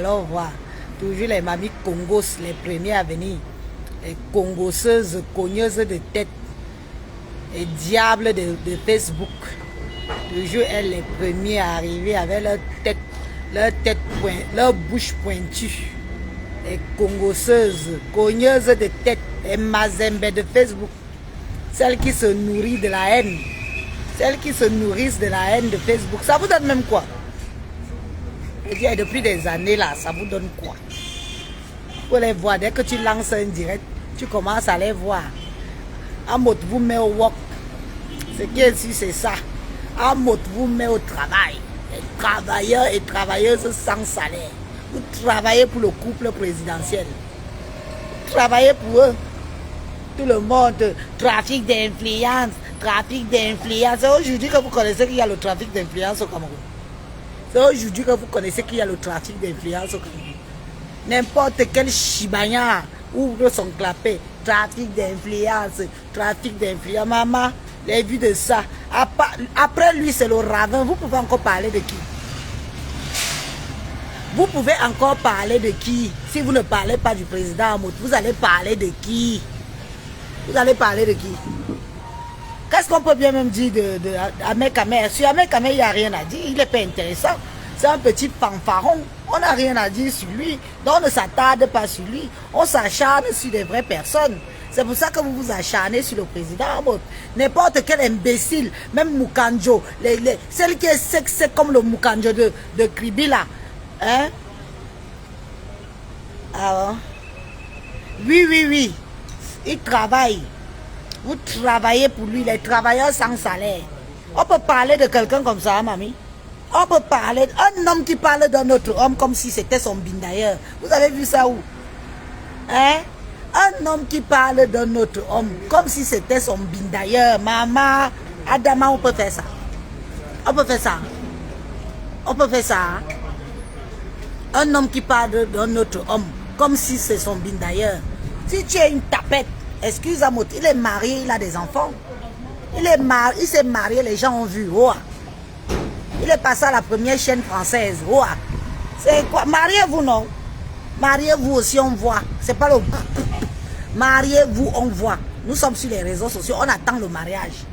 alors voir. Toujours les mamies congos, les premiers à venir. Les congosseuses, cogneuses de tête. Et diables de Facebook. Toujours elles les premiers à arriver avec leur bouche pointue. Les congosseuses, cogneuses de tête. Les mazembe de Facebook. Celles qui se nourrissent de la haine. Celles qui se nourrissent de la haine de Facebook. Ça vous donne même quoi? Je dis, depuis des années là, ça vous donne quoi? Vous les voir, dès que tu lances un direct, tu commences à les voir. Amot vous met au work. Ce qui est ici, c'est ça. Amot vous met au travail. Les travailleurs et travailleuses sans salaire. Vous travaillez pour le couple présidentiel. Vous travaillez pour eux. Tout le monde, trafic d'influence, trafic d'influence. C'est aujourd'hui que vous connaissez qu'il y a le trafic d'influence au Cameroun. C'est aujourd'hui que vous connaissez qu'il y a le trafic d'influence au Cameroun. N'importe quel chibanya ouvre son clapet. Trafic d'influence, trafic d'influence. Maman, les vues de ça. Après lui, c'est le ravin. Vous pouvez encore parler de qui? Vous pouvez encore parler de qui? Si vous ne parlez pas du président Amout, vous allez parler de qui? Vous allez parler de qui? Qu'est-ce qu'on peut bien même dire de Ahmed Kamer? Sur Ahmed Kamer, il n'y a rien à dire. Il n'est pas intéressant. C'est un petit fanfaron. On n'a rien à dire sur lui. Donc on ne s'attarde pas sur lui. On s'acharne sur des vraies personnes. C'est pour ça que vous vous acharnez sur le président. N'importe quel imbécile, même Mukanjo, celle qui est sexy comme le Mukanjo de Kribi là. Hein? Alors, oui. Il travaille. Vous travaillez pour lui, les travailleurs sans salaire. On peut parler de quelqu'un comme ça, mamie. On peut parler d'un homme qui parle d'un autre homme comme si c'était son bindailleur. Vous avez vu ça où? Hein? Un homme qui parle d'un autre homme comme si c'était son bindailleur. Maman, Adama, on peut faire ça. On peut faire ça. On peut faire ça. Un homme qui parle d'un autre homme comme si c'est son bindailleur. Si tu es une tapette, excuse-moi, il est marié, il a des enfants. Il s'est marié, les gens ont vu. Oh. Il est passé à la première chaîne française. Oh. C'est quoi? Mariez-vous, non? Mariez-vous aussi, on voit. C'est pas le... Mariez-vous, on voit. Nous sommes sur les réseaux sociaux, on attend le mariage.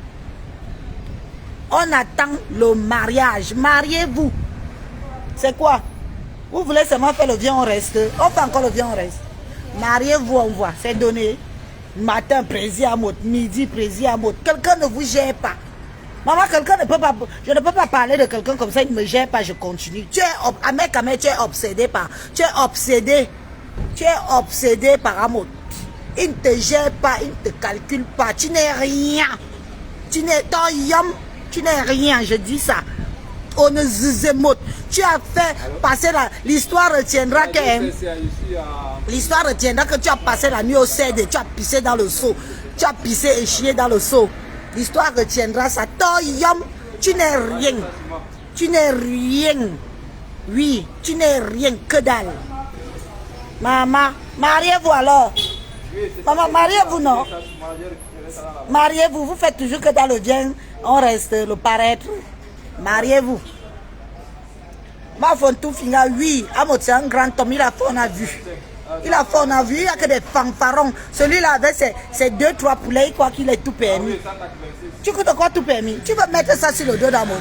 On attend le mariage. Mariez-vous. C'est quoi? Vous voulez seulement faire le viens, on reste. On fait encore le viens, on reste. Mariez-vous, on voit. C'est donné. Matin, président à mot. Midi, président à mot. Quelqu'un ne vous gère pas. Maman, quelqu'un ne peut pas... Je ne peux pas parler de quelqu'un comme ça, il ne me gère pas, je continue. Tu es... Ahmed Kamer, tu es obsédé par... Tu es obsédé. Tu es obsédé par Amout. Il ne te gère pas, il ne te calcule pas. Tu n'es rien. Tu n'es... Tu n'es rien, je dis ça. On ne zizémote. Tu as fait passer la... L'histoire retiendra que... L'histoire retiendra que tu as passé la nuit au CED et tu as pissé dans le seau. Tu as pissé et chié dans le seau. L'histoire retiendra ça. Toyom, tu n'es rien. Tu n'es rien. Oui, tu n'es rien que dalle. Maman, mariez-vous alors. Maman, mariez-vous non? Mariez-vous, vous faites toujours que dans le bien, on reste le paraître. Mariez-vous. Ma font tout finir, oui. Amot, c'est un grand homme, il a fait, on a vu. Il a fait, on a vu, il n'y a que des fanfarons. Celui-là avec ses 2-3 poulets, quoi qu'il est tout permis. Tu crois quoi tout permis? Tu veux mettre ça sur le dos d'Amot?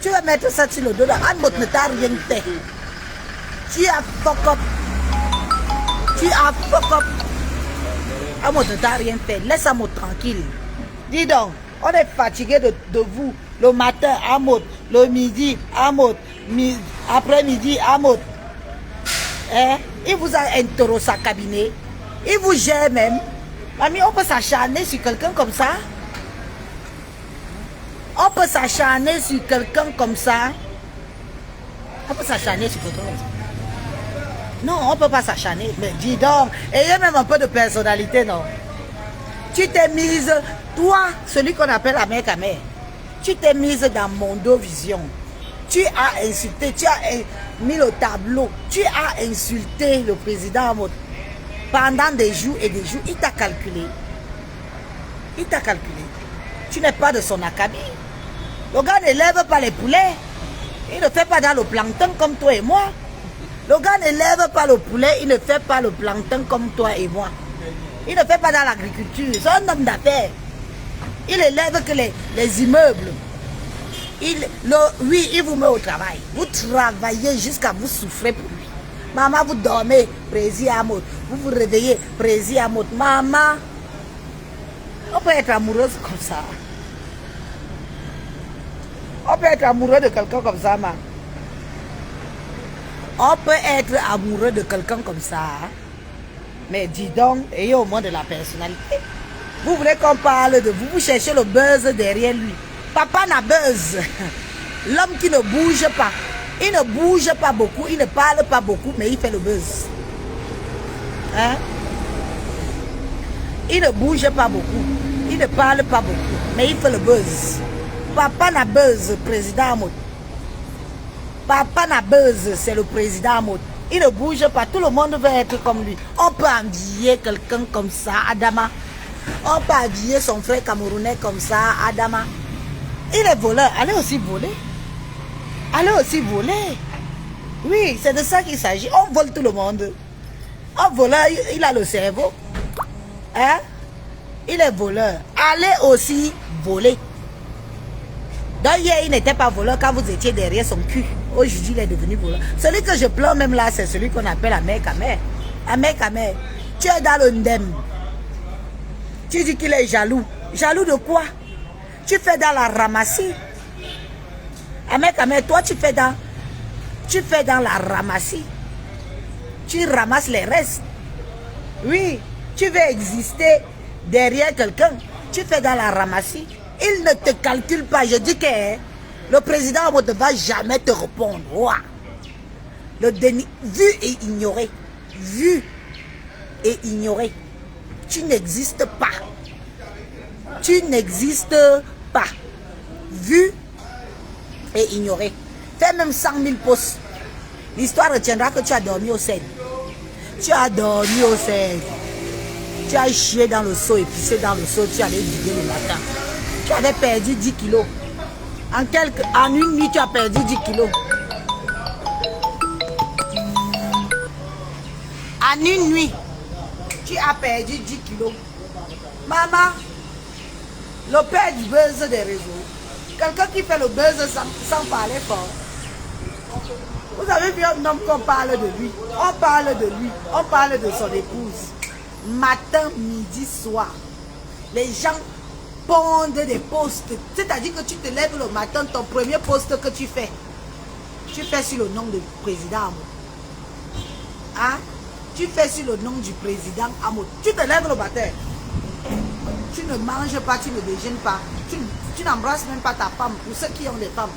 Tu veux mettre ça sur le dos d'Amot? Ne t'a rien fait. Tu as fuck up. Tu as fuck up. Amot ne t'a rien fait. Laisse Amot tranquille. Dis donc, on est fatigué de vous. Le matin, Amot. Le midi, Amot. Après-midi, Amot. Hein? Il vous a interrogé sa cabinet. Il vous gère même. Mamie, on peut s'acharner sur quelqu'un comme ça? On peut s'acharner sur quelqu'un comme ça? On peut s'acharner sur quelqu'un comme ça? Non, on ne peut pas s'acharner. Mais dis donc, ayez même un peu de personnalité, non? Tu t'es mise, toi, celui qu'on appelle Ahmed Kamer, tu t'es mise dans Mondovision. Tu as insulté, tu as mis le tableau, tu as insulté le président pendant des jours et des jours. Il t'a calculé. Il t'a calculé. Tu n'es pas de son acabit. Le gars ne lève pas les poulets. Il ne fait pas dans le plancton comme toi et moi. Le gars ne lève pas le poulet, il ne fait pas le plancton comme toi et moi. Il ne fait pas dans l'agriculture. C'est un homme d'affaires. Il ne lève que les immeubles. Oui, il vous met au travail. Vous travaillez jusqu'à vous souffrir pour lui. Maman, vous dormez, président Amout. Vous vous réveillez, président Amout. Maman, on peut être amoureuse comme ça. On peut être amoureux de quelqu'un comme ça, maman. On peut être amoureux de quelqu'un comme ça. Mais dis donc, ayez au moins de la personnalité. Vous voulez qu'on parle de vous, vous cherchez le buzz derrière lui. Papa n'a buzz. L'homme qui ne bouge pas. Il ne bouge pas beaucoup, il ne parle pas beaucoup, mais il fait le buzz. Hein? Il ne bouge pas beaucoup, il ne parle pas beaucoup, mais il fait le buzz. Papa n'a buzz, président Amout. Papa n'a buzz, c'est le président Amout. Il ne bouge pas, tout le monde veut être comme lui. On peut envier quelqu'un comme ça, Adama. On peut envier son frère camerounais comme ça, Adama. Il est voleur, allez aussi voler. Allez aussi voler. Oui, c'est de ça qu'il s'agit. On vole tout le monde. Un voleur, il a le cerveau. Hein? Il est voleur. Allez aussi voler. Donc hier, il n'était pas voleur quand vous étiez derrière son cul. Aujourd'hui, il est devenu voleur. Celui que je pleure même là, c'est celui qu'on appelle Ahmed Kamer. Ahmed Kamer, tu es dans le ndem. Tu dis qu'il est jaloux. Jaloux de quoi? Tu fais dans la ramassie. Ahmed Kamer, toi, tu fais dans la ramassie. Tu ramasses les restes. Oui, tu veux exister derrière quelqu'un. Tu fais dans la ramassie. Il ne te calcule pas. Je dis que le président ne va jamais te répondre. Ouah. Le déni, vu et ignoré. Vu et ignoré. Tu n'existes pas. Tu n'existes pas. Vu et ignoré. Fais même 100 000 postes. L'histoire retiendra que tu as dormi au Seine. Tu as dormi au Seine. Tu as chié dans le seau et pissé dans le seau. Tu allais vider le matin. Tu avais perdu 10 kilos. En une nuit, tu as perdu 10 kilos. En une nuit, tu as perdu 10 kilos. Maman, le père du buzz des réseaux. Quelqu'un qui fait le buzz sans parler fort. Vous avez vu un homme qu'on parle de lui. On parle de lui. On parle de son épouse. Matin, midi, soir. Les gens pondent des posts. C'est-à-dire que tu te lèves le matin, ton premier post que tu fais sur le nom du président Amout. Hein? Tu fais sur le nom du président Amout. Tu te lèves le matin. Tu ne manges pas, tu ne déjeunes pas. Tu n'embrasses même pas ta femme, pour ceux qui ont des femmes.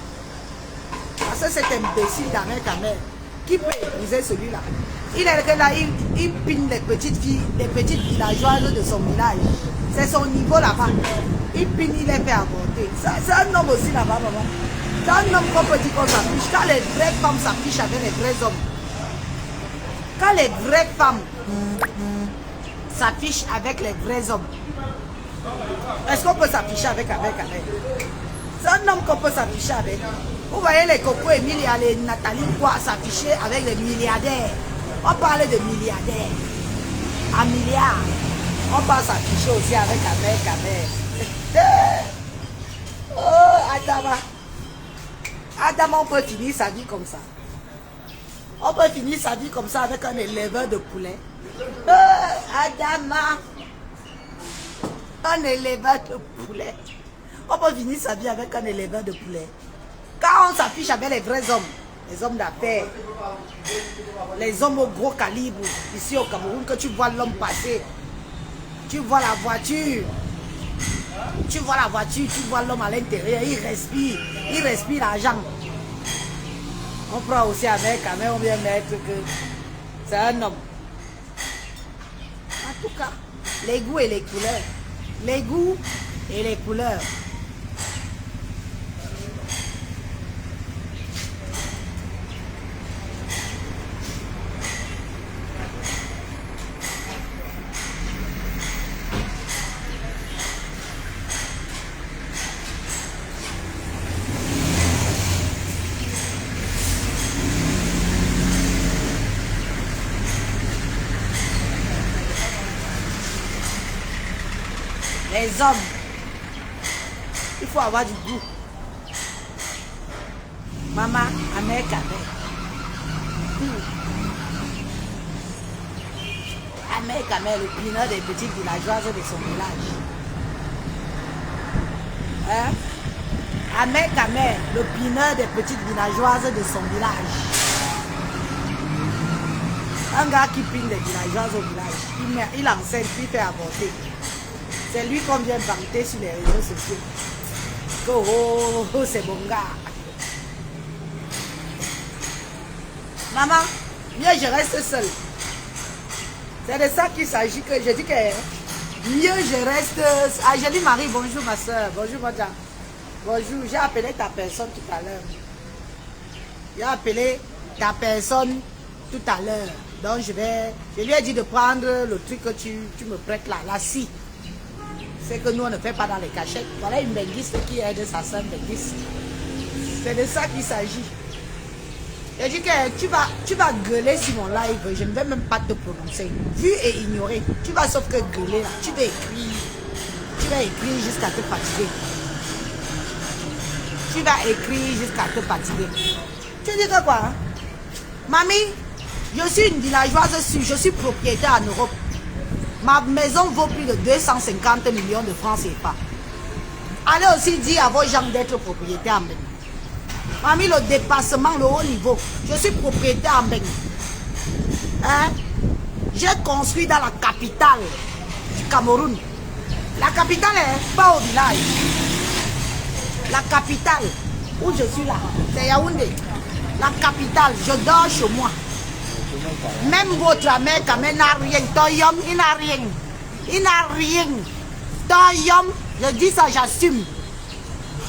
Parce que cet imbécile d'Ahmed Kamer, qui peut épouser celui-là? Il est là, il pine les petites filles, les petites villageoises de son village. C'est son niveau là-bas. Il pine, il les fait avorter. C'est un homme aussi là-bas, maman. C'est un homme qu'on peut dire qu'on s'affiche. Quand les vraies femmes s'affichent avec les vrais hommes. Quand les vraies femmes s'affichent avec les vrais hommes. Est-ce qu'on peut s'afficher avec c'est un homme qu'on peut s'afficher avec. Vous voyez les Coco et les Nathalie quoi s'afficher avec les milliardaires. On parle de milliardaires. En milliards. On peut s'afficher aussi avec Oh, Adama. Adama, on peut finir sa vie comme ça. On peut finir sa vie comme ça avec un éleveur de poulet. Adama. Un éleveur de poulet. On peut finir sa vie avec un éleveur de poulet. Quand on s'affiche avec les vrais hommes, les hommes d'affaires, les hommes au gros calibre, ici au Cameroun, que tu vois l'homme passer, tu vois la voiture, tu vois l'homme à l'intérieur, il respire l'argent. On prend aussi avec, on vient mettre que c'est un homme. En tout cas, les goûts et les couleurs. Les goûts et les couleurs. Les hommes, il faut avoir du goût. Maman, Amère Kamel. Amère Kamel, le pinard des petites villageoises de son village. Hein? Amère Kamel, le pinard des petites villageoises de son village. Un gars qui pine des villageoises au village, il enseigne, puis il fait avorter. C'est lui qu'on vient vanter sur les réseaux sociaux. Oh, oh, c'est bon gars. Maman, mieux je reste seule. C'est de ça qu'il s'agit que je dis que mieux je reste. Ah, je dis Marie, bonjour ma soeur, bonjour madame. Bonjour, j'ai appelé ta personne tout à l'heure. J'ai appelé ta personne tout à l'heure. Donc je lui ai dit de prendre le truc que tu me prêtes là, la scie. C'est que nous on ne fait pas dans les cachettes. Voilà une benguiste qui aide sa soeur benguiste. C'est de ça qu'il s'agit. J'ai dit que tu vas gueuler sur mon live, je ne vais même pas te prononcer. Vu et ignoré, tu vas sauf que gueuler là, tu vas écrire. Tu vas écrire jusqu'à te fatiguer. Tu vas écrire jusqu'à te fatiguer. Tu dis que quoi? Hein? Mamie, je suis une villageoise sûre, je suis propriétaire en Europe. Ma maison vaut plus de 250 millions de francs CFA. Allez aussi dire à vos gens d'être propriétaires en Bénin. Mamie, le dépassement, le haut niveau. Je suis propriétaire en Bénin. Hein? J'ai construit dans la capitale du Cameroun. La capitale est pas au village. La capitale où je suis là, c'est Yaoundé. La capitale, je dors chez moi. Même votre mère, quand même, n'a rien. Toyom, il n'a rien. Il n'a rien. Toyom, je dis ça, j'assume.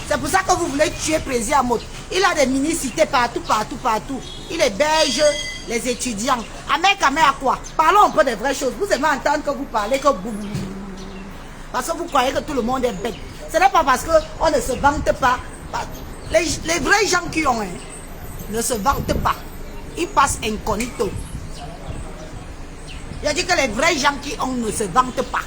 C'est pour ça que vous voulez tuer Président Amot. Il a des mini-cités partout, partout, partout. Il héberge les étudiants. Amère Kamel à quoi? Parlons un peu des vraies choses. Vous aimez entendre que vous parlez que vous... Parce que vous croyez que tout le monde est bête. Ce n'est pas parce qu'on ne se vante pas. Les vrais gens qui ont ne se vantent pas. Ils passent incognito. Je dis que les vrais gens qui ont ne se vantent pas.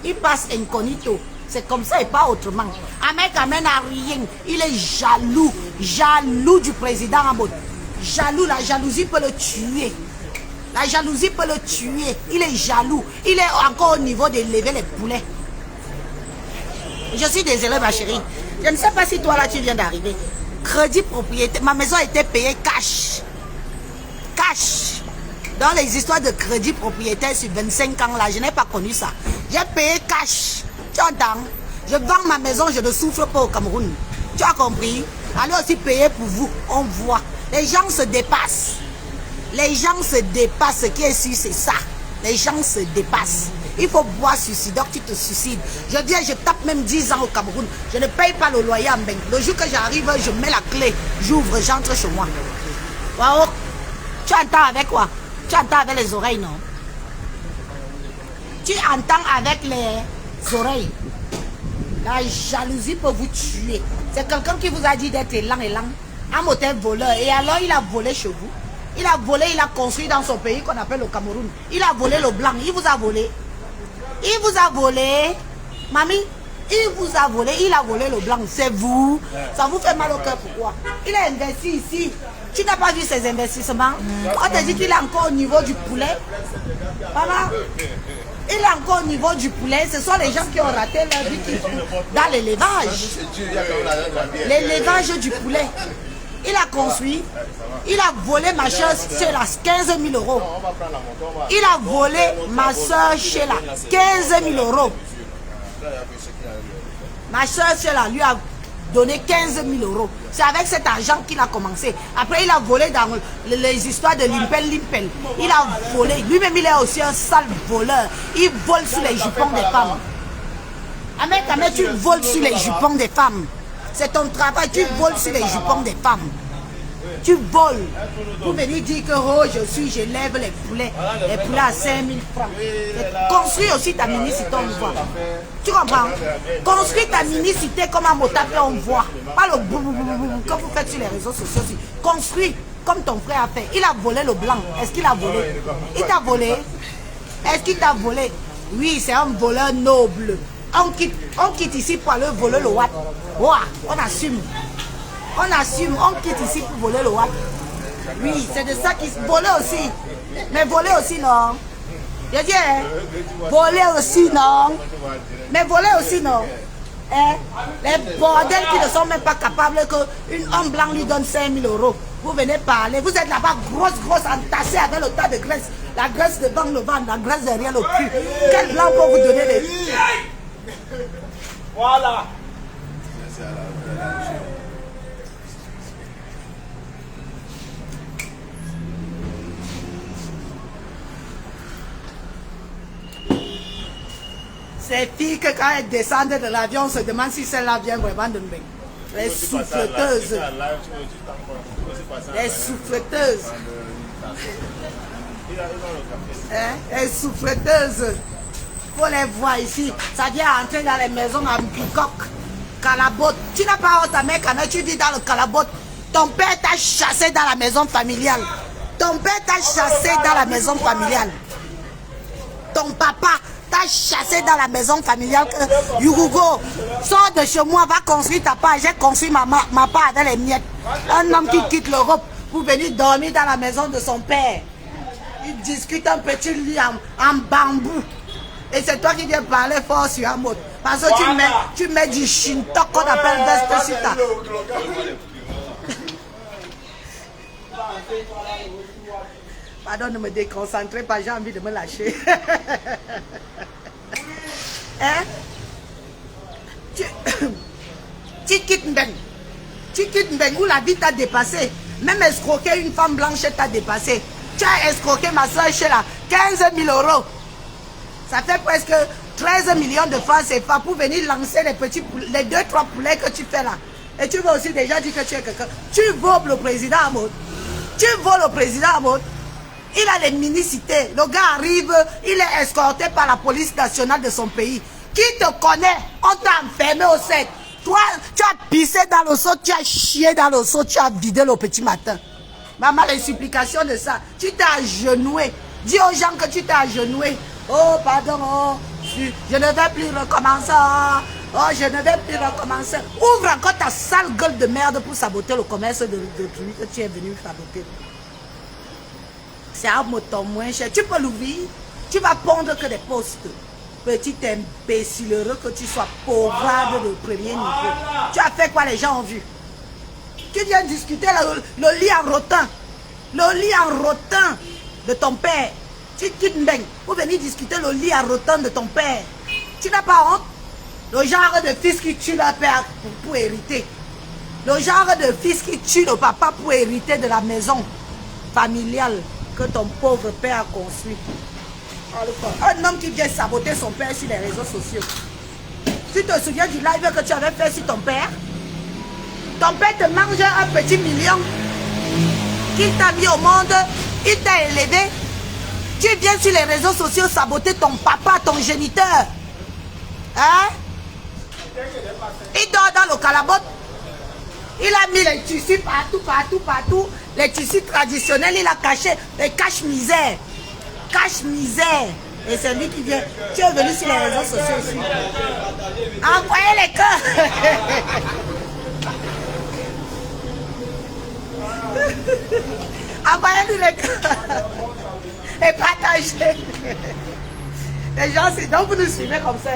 Ils passent incognito. C'est comme ça et pas autrement. Amère Kamel n'a rien. Il est jaloux. Jaloux du président Amot. Jaloux, la jalousie peut le tuer. La jalousie peut le tuer. Il est jaloux. Il est encore au niveau d'élever les poulets. Je suis désolée ma chérie. Je ne sais pas si toi là tu viens d'arriver. Crédit propriété. Ma maison a été payée cash. Cash. Dans les histoires de crédit propriétaire sur 25 ans là, je n'ai pas connu ça. J'ai payé cash. Tu entends? Je vends ma maison, je ne souffre pas au Cameroun. Tu as compris? Allez aussi payer pour vous. On voit. Les gens se dépassent. Les gens se dépassent. Ce qui est sûr, c'est ça. Les gens se dépassent. Il faut boire suicide, donc tu te suicides. Je viens, je tape même 10 ans au Cameroun. Je ne paye pas le loyer en Bénin. Le jour que j'arrive, je mets la clé. J'ouvre, j'entre chez moi. Wow. Tu entends avec quoi? Tu entends avec les oreilles, non? Tu entends avec les oreilles. La jalousie peut vous tuer. C'est quelqu'un qui vous a dit d'être élan. Un moteur voleur. Et alors, il a volé chez vous. Il a volé, il a construit dans son pays qu'on appelle le Cameroun. Il a volé le blanc. Il vous a volé. Il vous a volé. Mamie, il vous a volé. Il a volé le blanc. C'est vous. Ça vous fait mal au cœur. Pourquoi? Il a investi ici. Tu n'as pas vu ses investissements? On t'a dit qu'il est encore au niveau du poulet. Maman, il est encore au niveau du poulet. Ce sont les gens qui ont raté leur vie dans l'élevage. L'élevage du poulet. Il a construit, il a volé ma soeur Sheila 15 000 euros. Il a volé ma soeur Sheila 15 000 euros. Ma soeur Sheila lui a donné 15 000 euros. C'est avec cet argent qu'il a commencé. Après, il a volé dans les histoires de Limpel. Il a volé. Lui-même, il est aussi un sale voleur. Il vole sur les jupons des femmes. Amère Kamel, tu voles sur les jupons des femmes. C'est ton travail, tu voles sur les jupons des femmes. Tu voles. Pour venir dire que oh, je lève les poulets à 5 000 francs. Construis aussi ta mini-cité, on voit. Tu comprends? Construis ta mini-cité comme un motapé, on voit. Pas le boum que vous faites sur les réseaux sociaux. Construis comme ton frère a fait. Il a volé le blanc. Est-ce qu'il a volé? Il t'a volé? Est-ce qu'il t'a volé? Oui, c'est un voleur noble. On quitte ici pour aller voler le watt. Ouah, on assume. On assume, on quitte ici pour voler le watt. Oui, c'est de ça qu'ils se voler aussi. Mais voler aussi, non. Je dis, hein, voler aussi, non. Mais voler aussi, non. Hein? Les bordels qui ne sont même pas capables qu'un homme blanc lui donne 5 000 euros. Vous venez parler. Vous êtes là-bas, grosse, entassée avec le tas de graisse. La graisse devant le ventre, la graisse derrière le cul. Quel blanc peut vous donner des... Voilà. Ces filles que quand elles descendent de l'avion, on se demande si celle-là vient vraiment de nous. Les souffleteuses. Les souffleteuses. Hein? Les souffleteuses. Il faut les voir ici. Ça vient entrer dans les maisons en bicoque. Calabote. Tu n'as pas honte à mec quand tu vis dans le calabote. Ton père t'a chassé dans la maison familiale. Ton père t'a chassé dans la maison familiale. Ton papa t'a chassé dans la maison familiale. Yougo, sors de chez moi, va construire ta part. J'ai construit ma part avec les miettes. Un homme qui quitte l'Europe pour venir dormir dans la maison de son père. Il discute un petit lit en bambou. Et c'est toi qui viens parler fort sur un mot. Parce que tu mets du shintok qu'on appelle veste sur ta. Pardon de me déconcentrer, pas j'ai envie de me lâcher. Hein? Tu quittes Mbeng. Tu quittes Mbeng où la vie t'a dépassé. Même escroquer une femme blanche t'a dépassé. Tu as escroqué ma soeur chez la 15 000 euros. Ça fait presque 13 millions de francs CFA pour venir lancer les petits poulets, les 2-3 poulets que tu fais là. Et tu veux aussi déjà dire que tu es quelqu'un. Tu voles le président à mode. Tu voles le président à mode. Il a les municités. Le gars arrive, il est escorté par la police nationale de son pays. Qui te connaît? On t'a enfermé au sec. Toi, tu as pissé dans le seau, tu as chié dans le seau, tu as vidé le petit matin. Maman, les supplications de ça. Tu t'es agenoué. Dis aux gens que tu t'es agenoué. Oh, pardon, oh, je ne vais plus recommencer. Oh, je ne vais plus recommencer. Ouvre encore ta sale gueule de merde pour saboter le commerce de celui que tu es venu saboter. C'est un moton moins cher. Tu peux l'ouvrir. Tu vas pondre que des postes. Petit imbécile heureux que tu sois pauvre de premier niveau. Tu as fait quoi les gens ont vu? Tu viens discuter le lit en rotin. Le lit en rotin de ton père. Tu quittes Mbeng pour venir discuter le lit en rotin de ton père. Tu n'as pas honte? Le genre de fils qui tue leur père pour hériter. Le genre de fils qui tue le papa pour hériter de la maison familiale que ton pauvre père a construit. Un homme qui vient saboter son père sur les réseaux sociaux. Tu te souviens du live que tu avais fait sur ton père? Ton père te mange un petit million qu'il t'a mis au monde, il t'a élevé. Tu viens sur les réseaux sociaux saboter ton papa, ton géniteur. Hein? Il dort dans le calabote. Il a mis les tissus partout. Les tissus traditionnels, il a caché. Les cache-misère. Cache-misère. Et c'est lui qui vient. Tu es venu sur les réseaux sociaux aussi. Envoyez les cœurs. Envoyez-nous les cœurs. Et partagez. Les gens, c'est donc vous nous suivez comme ça.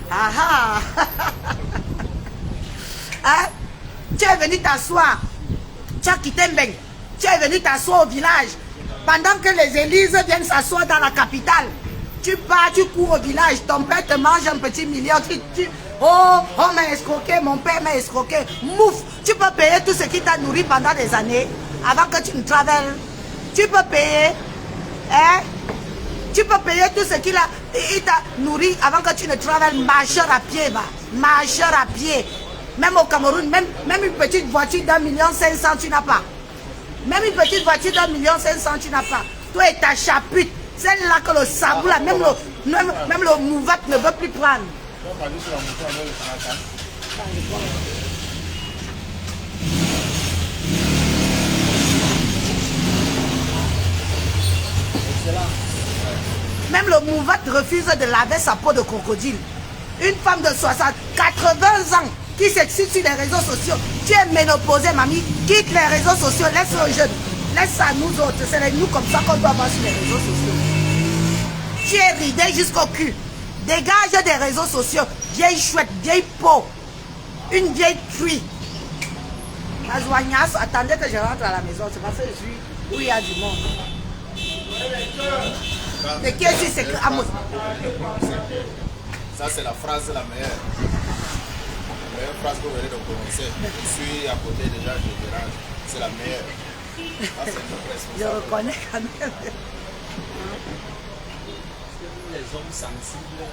Ah ah. Hein? Tu es venu t'asseoir. Tu as quitté Mbeng. Tu es venu t'asseoir au village. Pendant que les élises viennent s'asseoir dans la capitale. Tu pars, tu cours au village. Ton père te mange un petit million. On m'a escroqué, mon père m'a escroqué. Mouf, tu peux payer tout ce qui t'a nourri pendant des années avant que tu ne travailles. Tu peux payer. Hein? Tu peux payer tout ce qu'il t'a nourri avant que tu ne travailles. Marcheur à pied, va. Marcheur à pied. Même au Cameroun, même une petite voiture d'1,5 million, tu n'as pas. Même une petite voiture d'1,5 million, tu n'as pas. Toi et ta chapute, celle-là que le sabou, là, même le mouvat ne veut plus prendre. Même le mouvat refuse de laver sa peau de crocodile. Une femme de 60, 80 ans qui s'excite sur les réseaux sociaux. Tu es ménopausée, mamie. Quitte les réseaux sociaux, laisse aux jeunes. Laisse à nous autres. C'est nous comme ça qu'on doit avoir sur les réseaux sociaux. Tu es ridée jusqu'au cul. Dégage des réseaux sociaux. Vieille chouette, vieille peau. Une vieille truie. Attendez que je rentre à la maison. C'est parce que je suis où il y a du monde. Mais qui est-ce que ça, c'est la phrase la meilleure. La meilleure phrase que vous venez de prononcer. Je suis à côté déjà, je dérange. C'est la meilleure. Ça, c'est je reconnais quand même. Les hommes sensibles.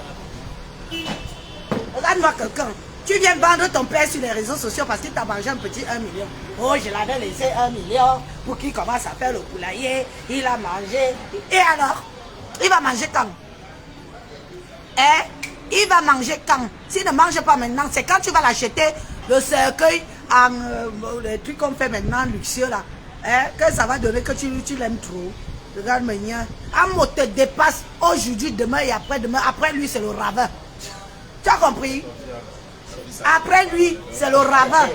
Regarde-moi quelqu'un. Tu viens vendre ton père sur les réseaux sociaux parce qu'il t'a mangé un petit 1 million. Oh, je l'avais laissé 1 million pour qu'il commence à faire le poulailler. Il a mangé. Et alors? Il va manger quand? Hein? Il va manger quand? S'il ne mange pas maintenant, c'est quand tu vas l'acheter le cercueil en les trucs qu'on fait maintenant, luxueux là. Hein? Que ça va donner que tu l'aimes trop. Regarde maintenant. Un mot te dépasse aujourd'hui, demain et après-demain. Après lui, c'est le ravin. Tu as compris? Après lui, c'est le ravin.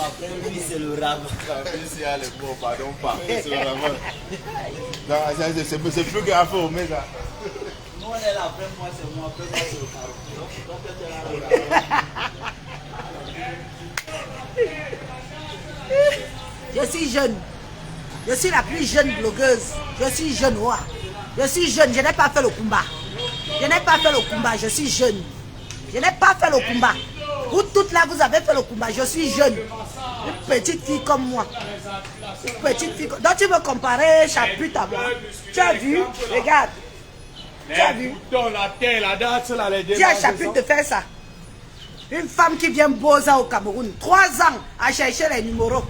Après lui, c'est le ravin. Pardon, pas. C'est le ravin. C'est plus grave au Omega. Nous, on est là, après moi, c'est moi, après moi, c'est le ravin. Je suis jeune. Je suis la plus jeune blogueuse. Je suis jeune, ouais. Je suis jeune, je n'ai pas fait le combat. Je n'ai pas fait le combat, je suis jeune. Je n'ai pas fait le combat. Vous toutes là, vous avez fait le combat. Je suis jeune. Une petite fille comme moi. Une petite fille. Donc tu veux comparer chapitre à moi. Tu as vu? Regarde. Tu as vu? Tu as chapitre de faire ça. Une femme qui vient Boza au Cameroun. 3 ans à chercher les numéros.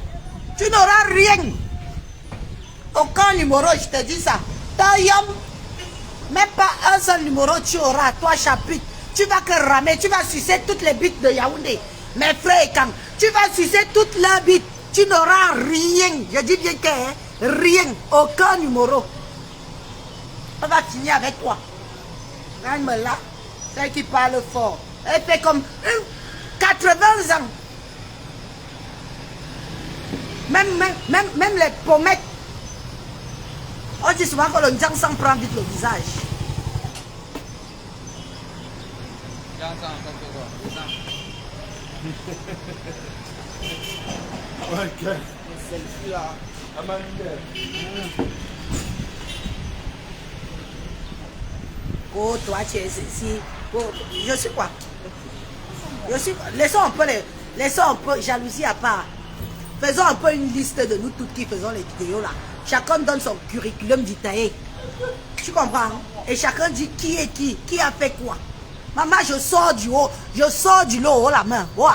Tu n'auras rien. Aucun numéro, je te dis ça. Même pas un seul numéro tu auras. Toi, chapitre. Tu vas que ramer, tu vas sucer toutes les bites de Yaoundé. Mes frères et Kang, tu vas sucer toutes leurs bites. Tu n'auras rien. Je dis bien que rien. Aucun numéro. On va finir avec toi. Regarde-moi là. Celle qui parle fort. Elle fait comme 80 ans. Même les pommettes. On dit souvent que le Ndjang s'en prend vite le visage. Oh, toi, tu es ici. Oh, je suis quoi? Je suis. Laissons un peu jalousie à part. Faisons un peu une liste de nous toutes qui faisons les vidéos là. Chacun donne son curriculum vitae. Tu comprends? Hein? Et chacun dit qui est qui a fait quoi. Maman, je sors du haut, je sors du lot, haut la main. Oh.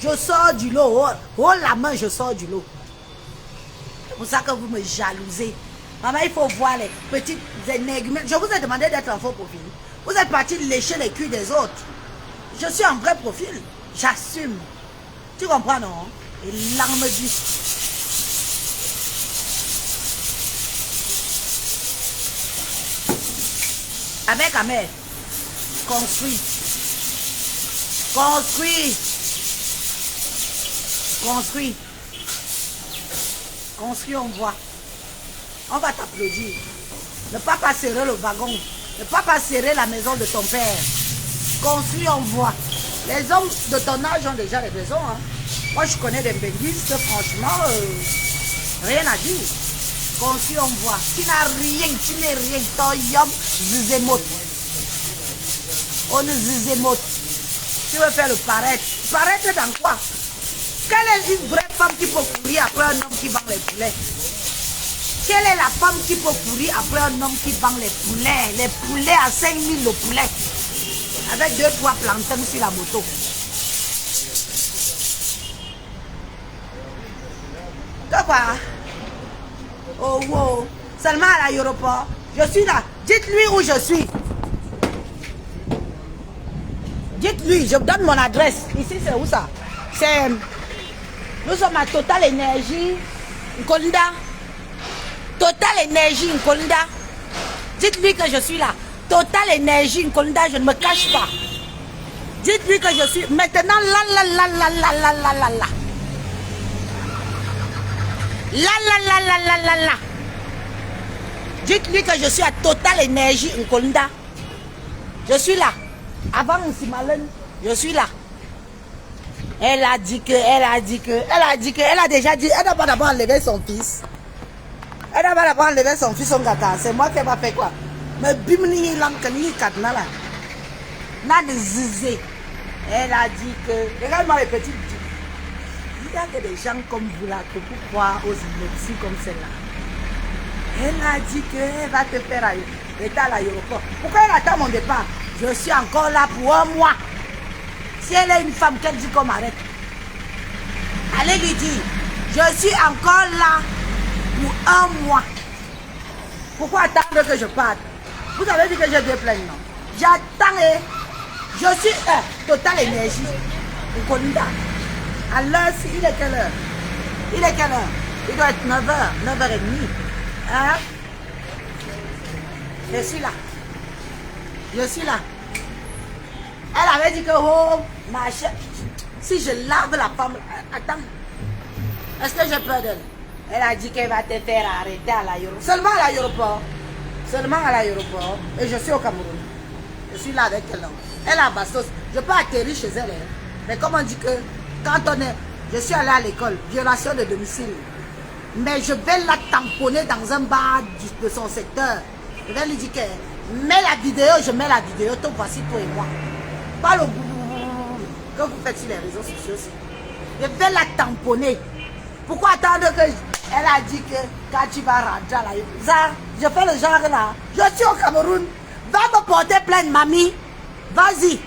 Je sors du lot, haut la main, je sors du lot. C'est pour ça que vous me jalousez. Maman, il faut voir les petites énigmes. Je vous ai demandé d'être en faux profil. Vous êtes parti lécher les culs des autres. Je suis en vrai profil. J'assume. Tu comprends, non? Et l'arme dit. Avec Ahmed. Construit. Construit. Construit. Construit, on voit. On va t'applaudir. Ne pas serrer le wagon. Ne pas serrer la maison de ton père. Construit, on voit. Les hommes de ton âge ont déjà les maisons. Hein. Moi, je connais des bénistes, franchement, rien à dire. Construit, on voit. Tu n'as rien, tu n'es rien. Ton yom, zizémote. On zizémote. Tu veux faire le paraître. Paraître dans quoi? Quelle est une vraie femme qui peut courir après un homme qui vend les poulets? Quelle est la femme qui peut courir après un homme qui vend les poulets? Les poulets à 5 000 le poulet. Avec 2-3 plantains sur la moto. De quoi? Oh wow. Seulement à l'aéroport. Je suis là. Dites-lui où je suis. Dites-lui, je vous donne mon adresse. Ici, c'est où ça? C'est... Nous sommes à Total Énergie, Nkolinda. Total Énergie, Nkolinda. Dites-lui que je suis là. Total Énergie Nkolda, je ne me cache pas. Dites-lui que je suis maintenant là. Là. Dites-lui que je suis à Total Énergie Nkolda. Je suis là. Avant Nsimalen, je suis là. Elle a déjà dit, elle n'a pas d'abord enlevé son fils. Elle n'a pas d'abord enlevé son fils, son gata. C'est moi qui m'a fait quoi? Mais bimni lankani katna là. N'a de zizé. Elle a dit que, regarde-moi les petites. Il y a que des gens comme vous là, que vous croire aux inepties comme celle-là. Elle a dit qu'elle va te faire arrêter à l'aéroport. Pourquoi elle attend mon départ? Je suis encore là pour un mois. Si elle est une femme, qu'elle dit qu'on m'arrête. Allez lui dire, je suis encore là pour un mois. Pourquoi attendre que je parte? Vous avez dit que j'ai deux plaintes, non? J'attends et je suis Total Énergie. Nkolda. À l'heure, il est quelle heure? Il doit être 9h, 9h30. Hein? Je suis là. Elle avait dit que, oh, ma chère, si je lave la femme, attends, est-ce que j'ai peur d'elle? Elle a dit qu'elle va te faire arrêter à l'aéroport. Seulement à l'aéroport. Et je suis au Cameroun. Je suis là avec elle. Elle a bastos. Je peux atterrir chez elle. Hein. Mais comme on dit que, quand je suis allé à l'école, violation de domicile. Mais je vais la tamponner dans un bar de son secteur. Je vais lui dire que, je mets la vidéo, tout voici toi et moi. Pas le boum que vous faites sur les réseaux sociaux aussi. Je vais la tamponner. Pourquoi attendre que elle a dit que quand tu vas rentrer à la je fais le genre là. Je suis au Cameroun. Va me porter plainte, mamie. Vas-y.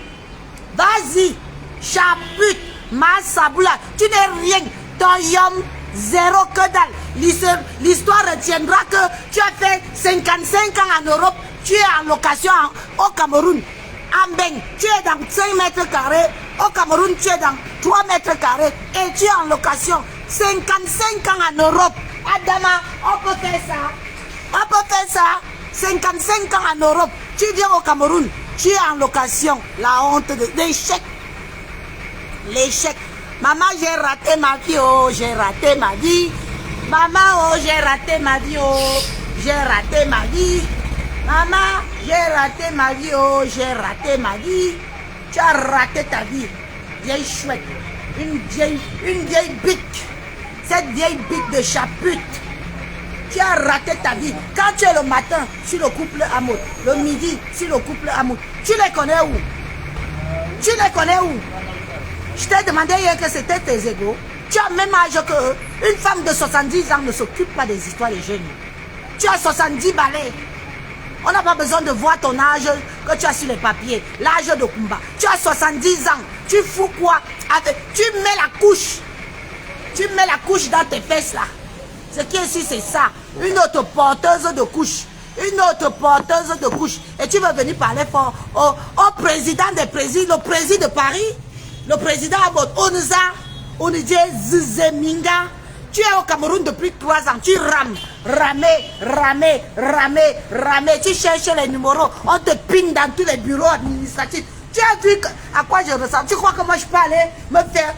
Chaput. Ma saboula. Tu n'es rien. Ton yom, zéro que dalle. L'histoire retiendra que tu as fait 55 ans en Europe. Tu es en location au Cameroun. En Beng, tu es dans 5 mètres carrés. Au Cameroun, tu es dans 3 mètres carrés. Et tu es en location. 55 ans en Europe. Adama, on peut faire ça. 55 ans en Europe. Tu viens au Cameroun. Tu es en location. La honte de l'échec. Maman, j'ai raté ma vie. Oh, j'ai raté ma vie. Maman, oh, j'ai raté ma vie. Oh, j'ai raté ma vie. Maman, j'ai raté ma vie, oh, j'ai raté ma vie. Tu as raté ta vie. Vieille chouette. Une vieille bique. Cette vieille bique de chapute. Tu as raté ta vie. Quand tu es le matin sur le couple Amour, le midi sur le couple Amour, tu les connais où? Je t'ai demandé hier que c'était tes égaux. Tu as le même âge qu'eux. Une femme de 70 ans ne s'occupe pas des histoires des jeunes. Tu as 70 balais. On n'a pas besoin de voir ton âge que tu as sur les papiers. L'âge de combat. Tu as 70 ans. Tu fous quoi? Tu mets la couche. Tu mets la couche dans tes fesses là. Ce qui est ici, c'est ça. Une autre porteuse de couche. Et tu veux venir parler fort au président des présidents, le président de Paris, le président Abod Onidje Zizeminga. Tu es au Cameroun depuis 3 ans. Tu rames. Tu cherches les numéros. On te pine dans tous les bureaux administratifs. Tu as vu à quoi je ressemble? Tu crois que moi je peux aller me faire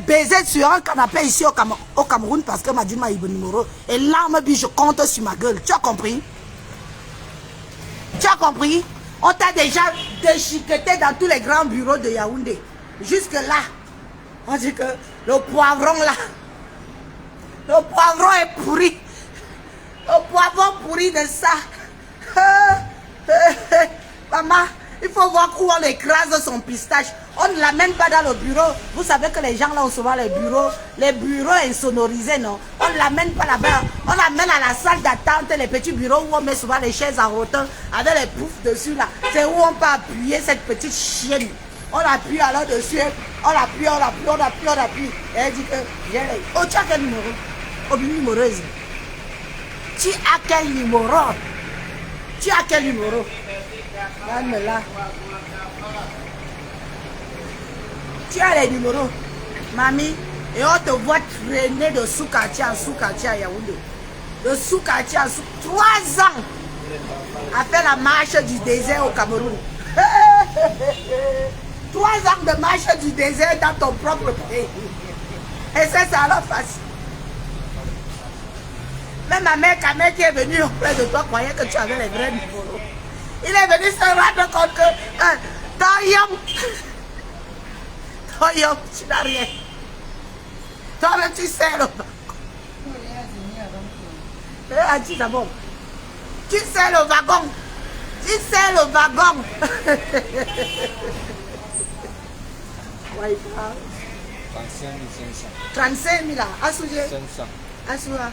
baiser sur un canapé ici au Cameroun parce que m'a dit ma numéro. Et là, je compte sur ma gueule. Tu as compris? On t'a déjà déchiqueté dans tous les grands bureaux de Yaoundé. Jusque là, on dit que le poivron là, le poivron est pourri. Le poivron pourri de ça. Maman, il faut voir où on écrase son pistache. On ne l'amène pas dans le bureau. Vous savez que les gens là ont souvent les bureaux insonorisés, non? On ne l'amène pas là-bas. On l'amène à la salle d'attente, les petits bureaux où on met souvent les chaises en hauteur avec les poufs dessus là. C'est où on peut appuyer cette petite chienne. On appuie alors dessus. On appuie. Et elle dit que j'ai les... Oh, tu as quel numéro? Oh, numéreuse. Tu as quel numéro? Là. Tu as les numéros, mamie, et on te voit traîner de sous-quartier en sous-quartier à Yaoundé. De sous-quartier en sous... 3 ans. a fait la marche du désert au Cameroun. 3 ans de marche du désert dans ton propre pays. Et c'est ça la face. Même ma mère Kamel qui est venue auprès de toi croyait que tu avais les vrais niveaux. Il est venu se rendre compte que Toyom, tu n'as rien. Toi-même tu sais le wagon. Tu sais le wagon. Tu sais le wagon. 35 000 là. Assouje. 500. Assoua.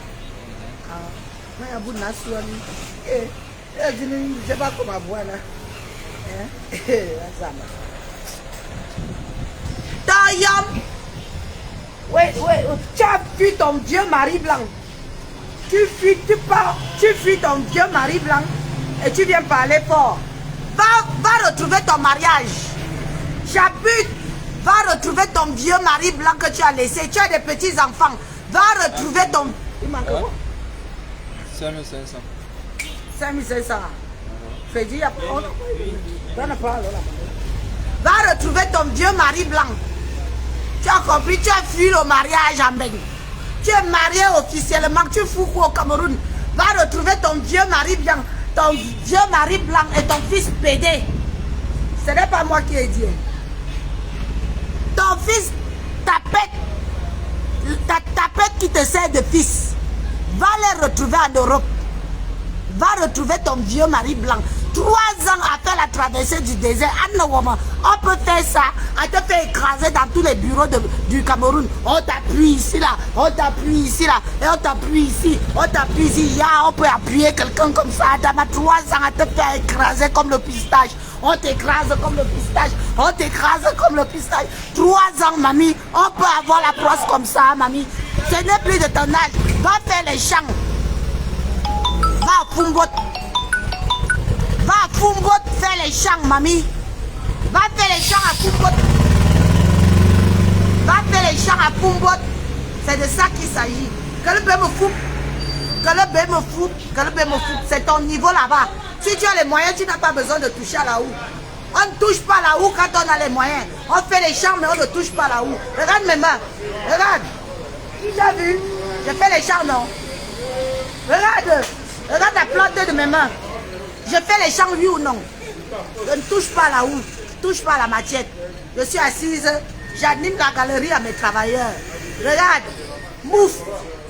Moi, il y a beaucoup d'assoua. Je ne sais pas comment boire là. Toyom. Oui, tu as fui ton vieux mari blanc. Tu fuis ton vieux mari blanc et tu viens parler fort. Va retrouver ton mariage. J'habite. Va retrouver ton vieux mari blanc que tu as laissé. Tu as des petits enfants. Va retrouver ton... Il manque quoi? 5500. 5500. Fais dire, va retrouver ton vieux mari blanc. Tu as compris, tu as fui le mariage en Beng. Tu es marié officiellement, tu fous quoi au Cameroun? Va retrouver ton vieux mari blanc, et ton fils pédé. Ce n'est pas moi qui ai dit. Ton fils tapette qui te sert de fils. Va les retrouver en Europe. Va retrouver ton vieux mari blanc. 3 ans après la traversée du désert, on peut faire ça, on te fait écraser dans tous les bureaux du Cameroun. On t'appuie ici, là, on t'appuie ici, là, et on t'appuie ici, on t'appuie ici. On peut appuyer quelqu'un comme ça. Dans 3 ans, on te fait écraser comme le pistache. On t'écrase comme le pistache. On t'écrase comme le pistache. 3 ans, mamie, on peut avoir la brosse comme ça, mamie. Ce n'est plus de ton âge. Va faire les champs. Va à Fumbot. Va à Fumbot faire les champs, mamie. Va faire les champs à Fumbot. Va faire les champs à Fumbot. C'est de ça qu'il s'agit. Que le bébé me fout. Que le bébé me fout. Que le bébé me fout. C'est ton niveau là-bas. Si tu as les moyens, tu n'as pas besoin de toucher à la houe. On ne touche pas la houe quand on a les moyens. On fait les champs, mais on ne touche pas la houe. Regarde mes mains. Regarde. Tu as vu? Je fais les champs, non? Regarde. Regarde la plante de mes mains. Je fais les champs, oui ou non? Je ne touche pas la houe. Je ne touche pas la machette. Je suis assise. J'anime la galerie à mes travailleurs. Regarde. Mouf.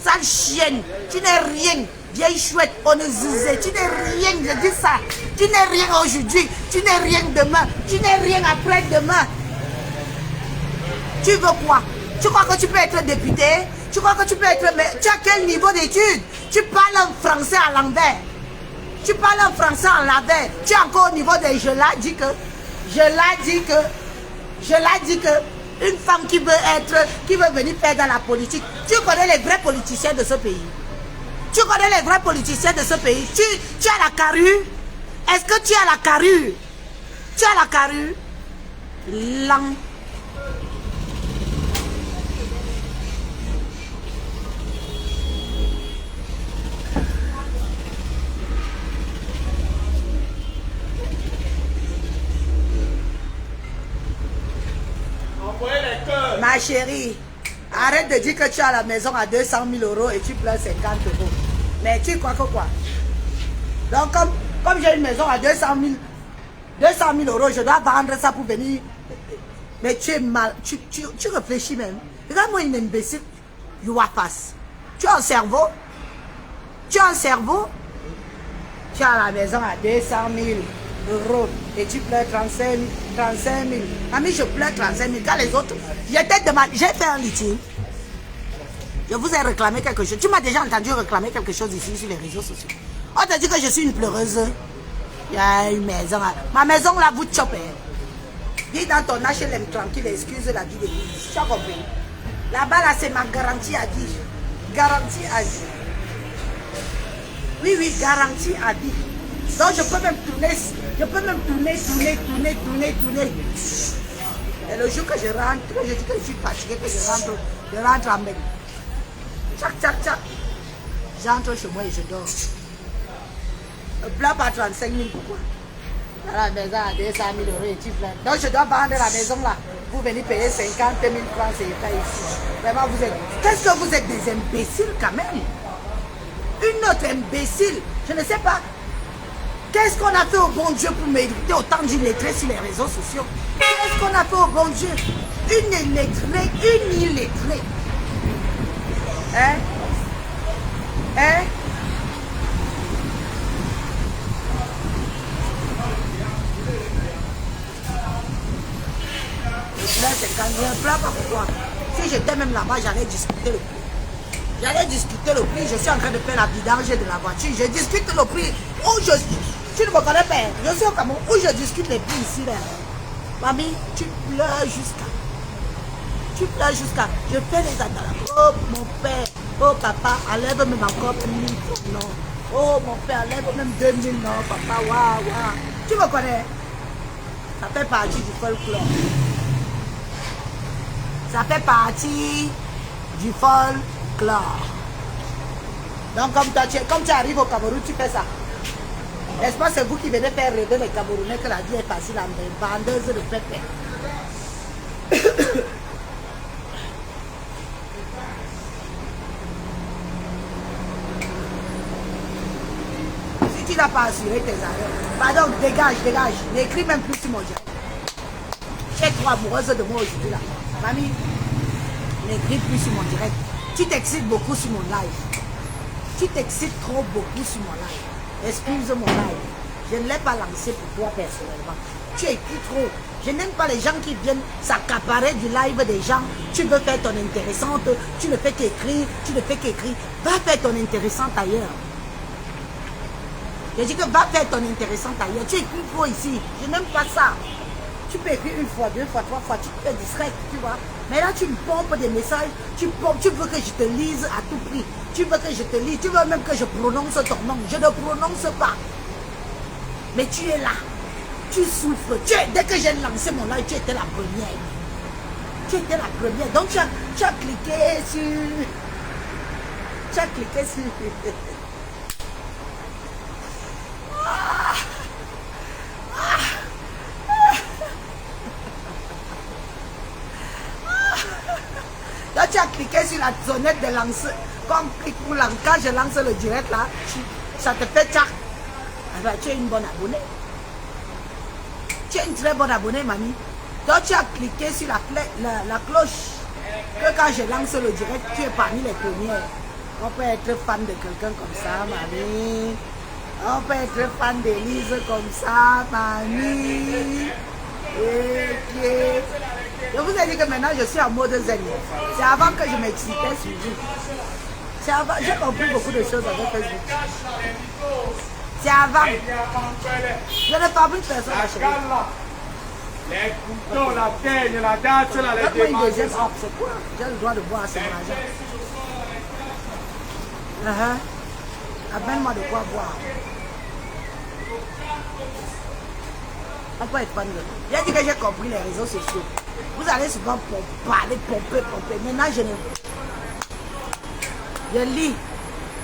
Sale chienne. Tu n'es rien. Vieille chouette, on est zizé. Tu n'es rien, je dis ça. Tu n'es rien aujourd'hui. Tu n'es rien demain. Tu n'es rien après-demain. Tu veux quoi? Tu crois que tu peux être député? Tu crois que tu peux être... Mais tu as quel niveau d'études? Tu parles en français à l'envers. Tu parles en français à l'envers. Tu es encore au niveau des... Je l'ai dit que... Une femme qui veut venir faire dans la politique. Tu connais les vrais politiciens de ce pays. Tu connais les vrais politiciens de ce pays. Tu as la carrure. Est-ce que tu as la carrure? Tu as la carrure? Lang. Ma chérie, arrête de dire que tu as la maison à 200 000 € et tu pleures 50 €. Mais tu crois que quoi? Donc comme j'ai une maison à 200 000 €, je dois vendre ça pour venir. Mais tu es mal, tu réfléchis même. Regarde-moi une imbécile. You are fast. Tu as un cerveau? Tu as un cerveau? Tu as la maison à 200 000 € et tu pleures 35 000. Ami, je pleure 35 000. Quand les autres, j'ai fait un litige. Je vous ai réclamé quelque chose. Tu m'as déjà entendu réclamer quelque chose ici sur les réseaux sociaux. On te dit que je suis une pleureuse. Il y a une maison. Ma maison là, vous chopez. Dis dans ton HLM tranquille, excuse la vie de vie. Tu as compris? Là-bas, là, c'est ma garantie à vie. Garantie à vie. Oui, garantie à vie. Donc je peux même tourner. Et le jour que je rentre, je dis que je suis fatiguée, que je rentre en même. Tchac. J'entre chez moi et je dors. Plat par 35 000, pourquoi? La maison à 200 000 euros et tu plains. Donc je dois vendre la maison là pour venir payer 50 000 francs CFA ici. Vraiment, vous êtes. Qu'est-ce que vous êtes des imbéciles quand même? Une autre imbécile, je ne sais pas. Qu'est-ce qu'on a fait au bon Dieu pour mériter autant d'illettrés sur les réseaux sociaux? Qu'est-ce qu'on a fait au bon Dieu? Une illettrée. Hein? Hein? C'est quand même plat, pourquoi? Si j'étais même là-bas, j'allais discuter le prix. J'allais discuter le prix. Je suis en train de faire la vidange de la voiture. Je discute le prix. Où je suis. Tu ne me connais pas. Je suis au Cameroun. Où je discute les prix ici. Là. Mamie, tu pleures jusqu'à. Tu pleures jusqu'à. Je fais les attentes. Oh mon père. Oh papa, enlève même encore 1000 francs. Non. Oh mon père, enlève même 2000. Non, papa. Waouh, waouh. Tu me connais? Ça fait partie du folklore. Ça fait partie du folklore. Donc comme tu arrives au Cameroun, tu fais ça. N'est-ce pas, c'est vous qui venez faire rêver les Camerounais que la vie est facile en vendeuse de pépé. Si tu n'as pas assuré tes arrêts, pardon, dégage. N'écris même plus sur mon direct. Tu es trop amoureuse de moi aujourd'hui là. Mamie, n'écris plus sur mon direct. Tu t'excites beaucoup sur mon live. Tu t'excites trop beaucoup sur mon live. Excuse mon live. Je ne l'ai pas lancé pour toi personnellement. Tu écris trop. Je n'aime pas les gens qui viennent s'accaparer du live des gens. Tu veux faire ton intéressante. Tu ne fais qu'écrire. Va faire ton intéressante ailleurs. Je dis que va faire ton intéressante ailleurs. Tu écris trop ici. Je n'aime pas ça. Tu peux écrire une fois, deux fois, trois fois, tu te fais discret, tu vois. Mais là, tu me pompes des messages, tu veux que je te lise à tout prix. Tu veux que je te lise, tu veux même que je prononce ton nom. Je ne prononce pas. Mais tu es là. Tu souffres. Dès que j'ai lancé mon live, tu étais la première. Tu étais la première. Donc, tu as cliqué sur... Tu as cliqué sur... Là, tu as cliqué sur la sonnette de lance. Comme pour quand je lance le direct là, ça te fait tchac. Alors, tu es une bonne abonnée. Tu es une très bonne abonnée, mamie. Donc, tu as cliqué sur la cloche. Que quand je lance le direct, tu es parmi les premières. On peut être fan de quelqu'un comme ça, mamie. On peut être fan d'Élise comme ça, mamie. Et je vous ai dit que maintenant je suis en mode zen. C'est avant que je m'excitais sur vous. C'est avant, j'ai compris beaucoup de choses avec Facebook. C'est avant. Je ne fabrique personne à chérie. Les couteaux, la teigne, la date, la donne-moi une deuxième offre, c'est quoi? J'ai le droit de boire c'est mon argent. Amène-moi de quoi boire. On peut être fan de... J'ai dit que j'ai compris les réseaux sociaux. Vous allez souvent parler, pomper. Maintenant, je lis.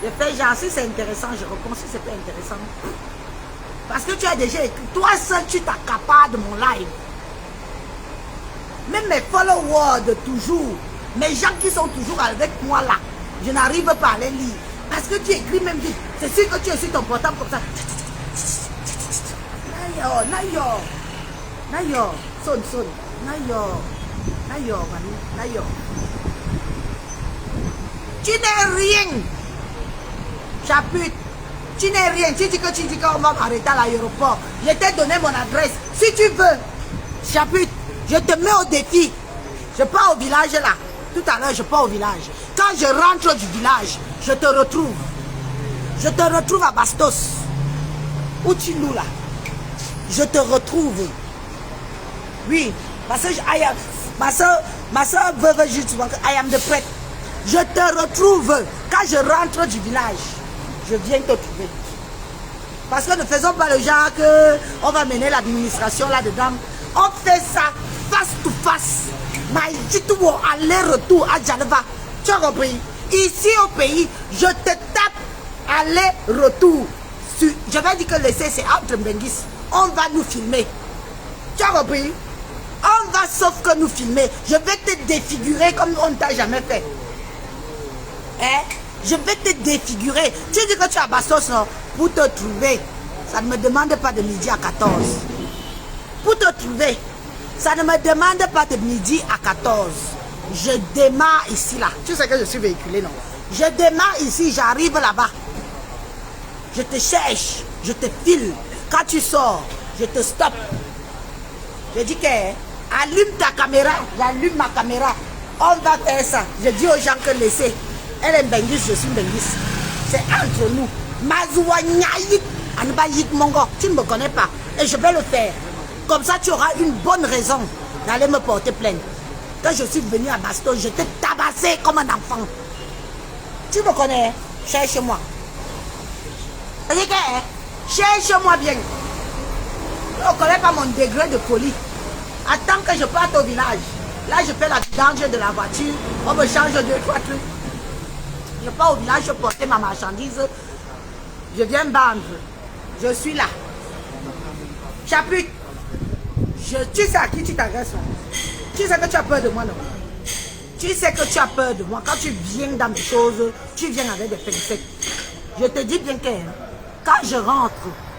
Je fais genre, si c'est intéressant, je réponds. Si c'est pas intéressant. Parce que tu as déjà écrit. Toi seul, tu t'accapares de mon live. Même mes followers de toujours, mes gens qui sont toujours avec moi là, je n'arrive pas à les lire. Parce que tu écris même vite. C'est sûr que tu es sur ton portable comme ça. Nayo, son, Nayo, mami, Nayo. Tu n'es rien. Chapitre. Tu n'es rien. Tu dis qu'on va m'arrêter à l'aéroport. Je t'ai donné mon adresse. Si tu veux, chapitre, je te mets au défi. Je pars au village là. Tout à l'heure, je pars au village. Quand je rentre du village, je te retrouve. Je te retrouve à Bastos. Où tu loues là? Je te retrouve. Oui, parce que ma soeur veut juste voir que I am the prêtre. Je te retrouve. Quand je rentre du village, je viens te trouver. Parce que ne faisons pas le genre qu'on va mener l'administration là-dedans. On fait ça face to face. Mais du tout, aller-retour à Djaleva. Tu as compris? Ici au pays, je te tape aller-retour. Je vais dire que laisser, c'est entre Mbengis. On va nous filmer. Tu as compris? On va sauf que nous filmer. Je vais te défigurer comme on ne t'a jamais fait. Hein? Je vais te défigurer. Tu dis que tu as Bastos, non? Pour te trouver, ça ne me demande pas de midi à 14. Pour te trouver, ça ne me demande pas de midi à 14. Je démarre ici, là. Tu sais que je suis véhiculé, non? Je démarre ici, j'arrive là-bas. Je te cherche, je te file. Quand tu sors, je te stoppe. Je dis que, allume ta caméra, j'allume ma caméra. On va faire ça. Je dis aux gens que laissez. Elle est Mbengis, je suis Mbengis. C'est entre nous. Mazouanyayik, Anbayik Mongo. Tu ne me connais pas. Et je vais le faire. Comme ça, tu auras une bonne raison d'aller me porter plainte. Quand je suis venu à Bastos, je t'ai tabassé comme un enfant. Tu me connais? Cherche-moi. Cherche-moi bien. Tu ne connais pas mon degré de folie. Attends que je parte au village. Là, je fais la danger de la voiture. On me change 2-3 trucs. Je pars au village, je porte ma marchandise. Je viens vendre. Je suis là. Chapitre. Tu sais à qui tu t'agresses. Tu sais que tu as peur de moi, non? Tu sais que tu as peur de moi. Quand tu viens dans mes choses, tu viens avec des pincettes. Je te dis bien que quand je rentre,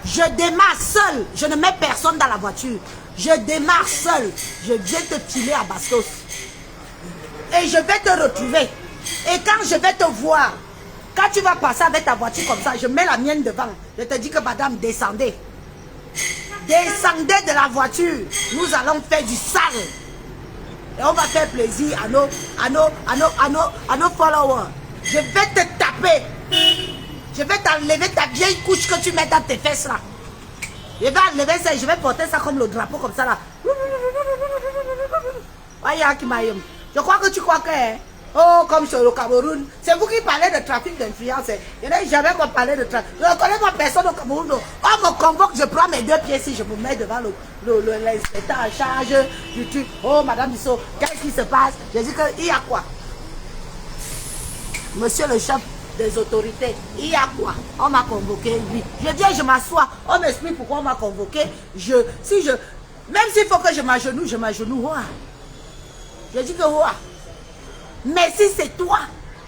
je démarre seul. Je ne mets personne dans la voiture. Je démarre seul. Je viens te filer à Bastos. Et je vais te retrouver. Et quand je vais te voir, quand tu vas passer avec ta voiture comme ça, je mets la mienne devant. Je te dis que madame, descendez. Descendez de la voiture. Nous allons faire du sale. Et on va faire plaisir à nos followers. Je vais te taper. Je vais t'enlever ta vieille couche que tu mets dans tes fesses là. Je vais enlever ça et je vais porter ça comme le drapeau comme ça là. Je crois que tu crois que... Oh, comme sur le Cameroun. C'est vous qui parlez de trafic d'influence. Je n'ai jamais parlé de trafic. Je ne connais pas personne au Cameroun. On me convoque, je prends mes 2 pieds si je me mets devant l'inspecteur en charge du truc. Oh, madame Bissot, qu'est-ce qui se passe? Je dis qu'il y a quoi? Monsieur le chef des autorités, il y a quoi? On m'a convoqué, oui. Je viens, je m'assois. On m'explique pourquoi on m'a convoqué. Même s'il faut que je m'agenouille, je m'agenouille. Je dis que ouais. Mais si c'est toi,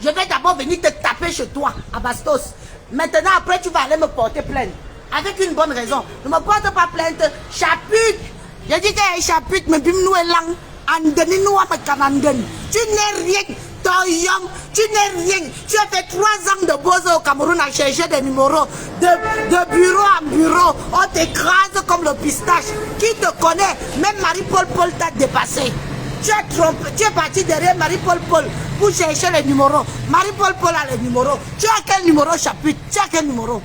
je vais d'abord venir te taper chez toi, à Bastos. Maintenant, après, tu vas aller me porter plainte. Avec une bonne raison. Ne me porte pas plainte. Chapitre. Je dis que chapitre, mais bim-nous est lang. Andeni-nous à me cananden. Tu n'es rien. Tu n'es rien. Tu as fait 3 ans de bozo au Cameroun à chercher des numéros. De bureau en bureau. On t'écrase comme le pistache. Qui te connaît? Même Marie-Paul t'a dépassé. Tu as trompé, tu es parti derrière Marie-Paul pour chercher les numéros. Marie-Paul a les numéros. Tu as quel numéro, chapitre? Tu as quel numéro?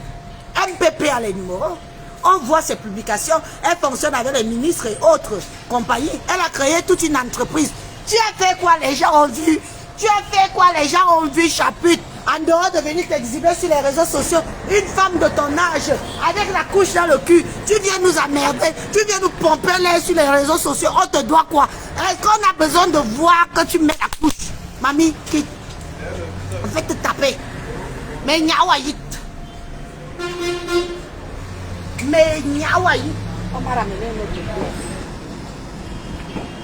MPP a les numéros. On voit ses publications. Elle fonctionne avec les ministres et autres compagnies. Elle a créé toute une entreprise. Tu as fait quoi? Les gens ont vu. Tu as fait quoi? Les gens ont vu, chapitre. En dehors de venir t'exhiber sur les réseaux sociaux, une femme de ton âge, avec la couche dans le cul, tu viens nous emmerder, tu viens nous pomper l'air sur les réseaux sociaux, on te doit quoi? Est-ce qu'on a besoin de voir que tu mets la couche? Mamie, quitte. On va te taper. Mais nyawayit. Mais nyawayit. On m'a ramené notre boss.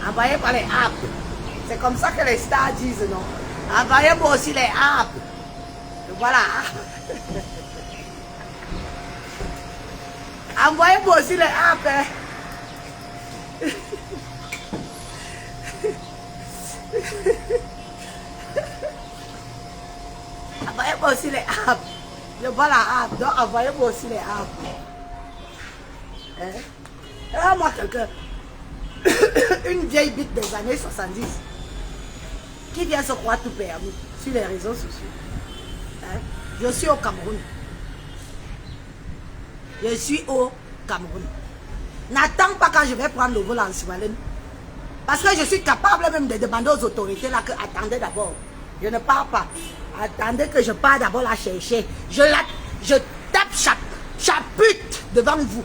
Envoyé par les apps. C'est comme ça que les stars disent, non? Envoyez-moi aussi les apps. Voilà. Envoyez-moi aussi les apps. Hein. Envoyez-moi aussi les apps. Je vois la app. Donc envoyez-moi aussi les apps. Hein? Moi, quelqu'un, une vieille bite des années 70 qui vient se croire tout permis sur les réseaux sociaux. Hein? Je suis au Cameroun. Je suis au Cameroun. N'attends pas quand je vais prendre le vol en Sualène. Parce que je suis capable même de demander aux autorités là que attendez d'abord. Je ne pars pas. Attendez que je pars d'abord la chercher. Je tape chapitre devant vous.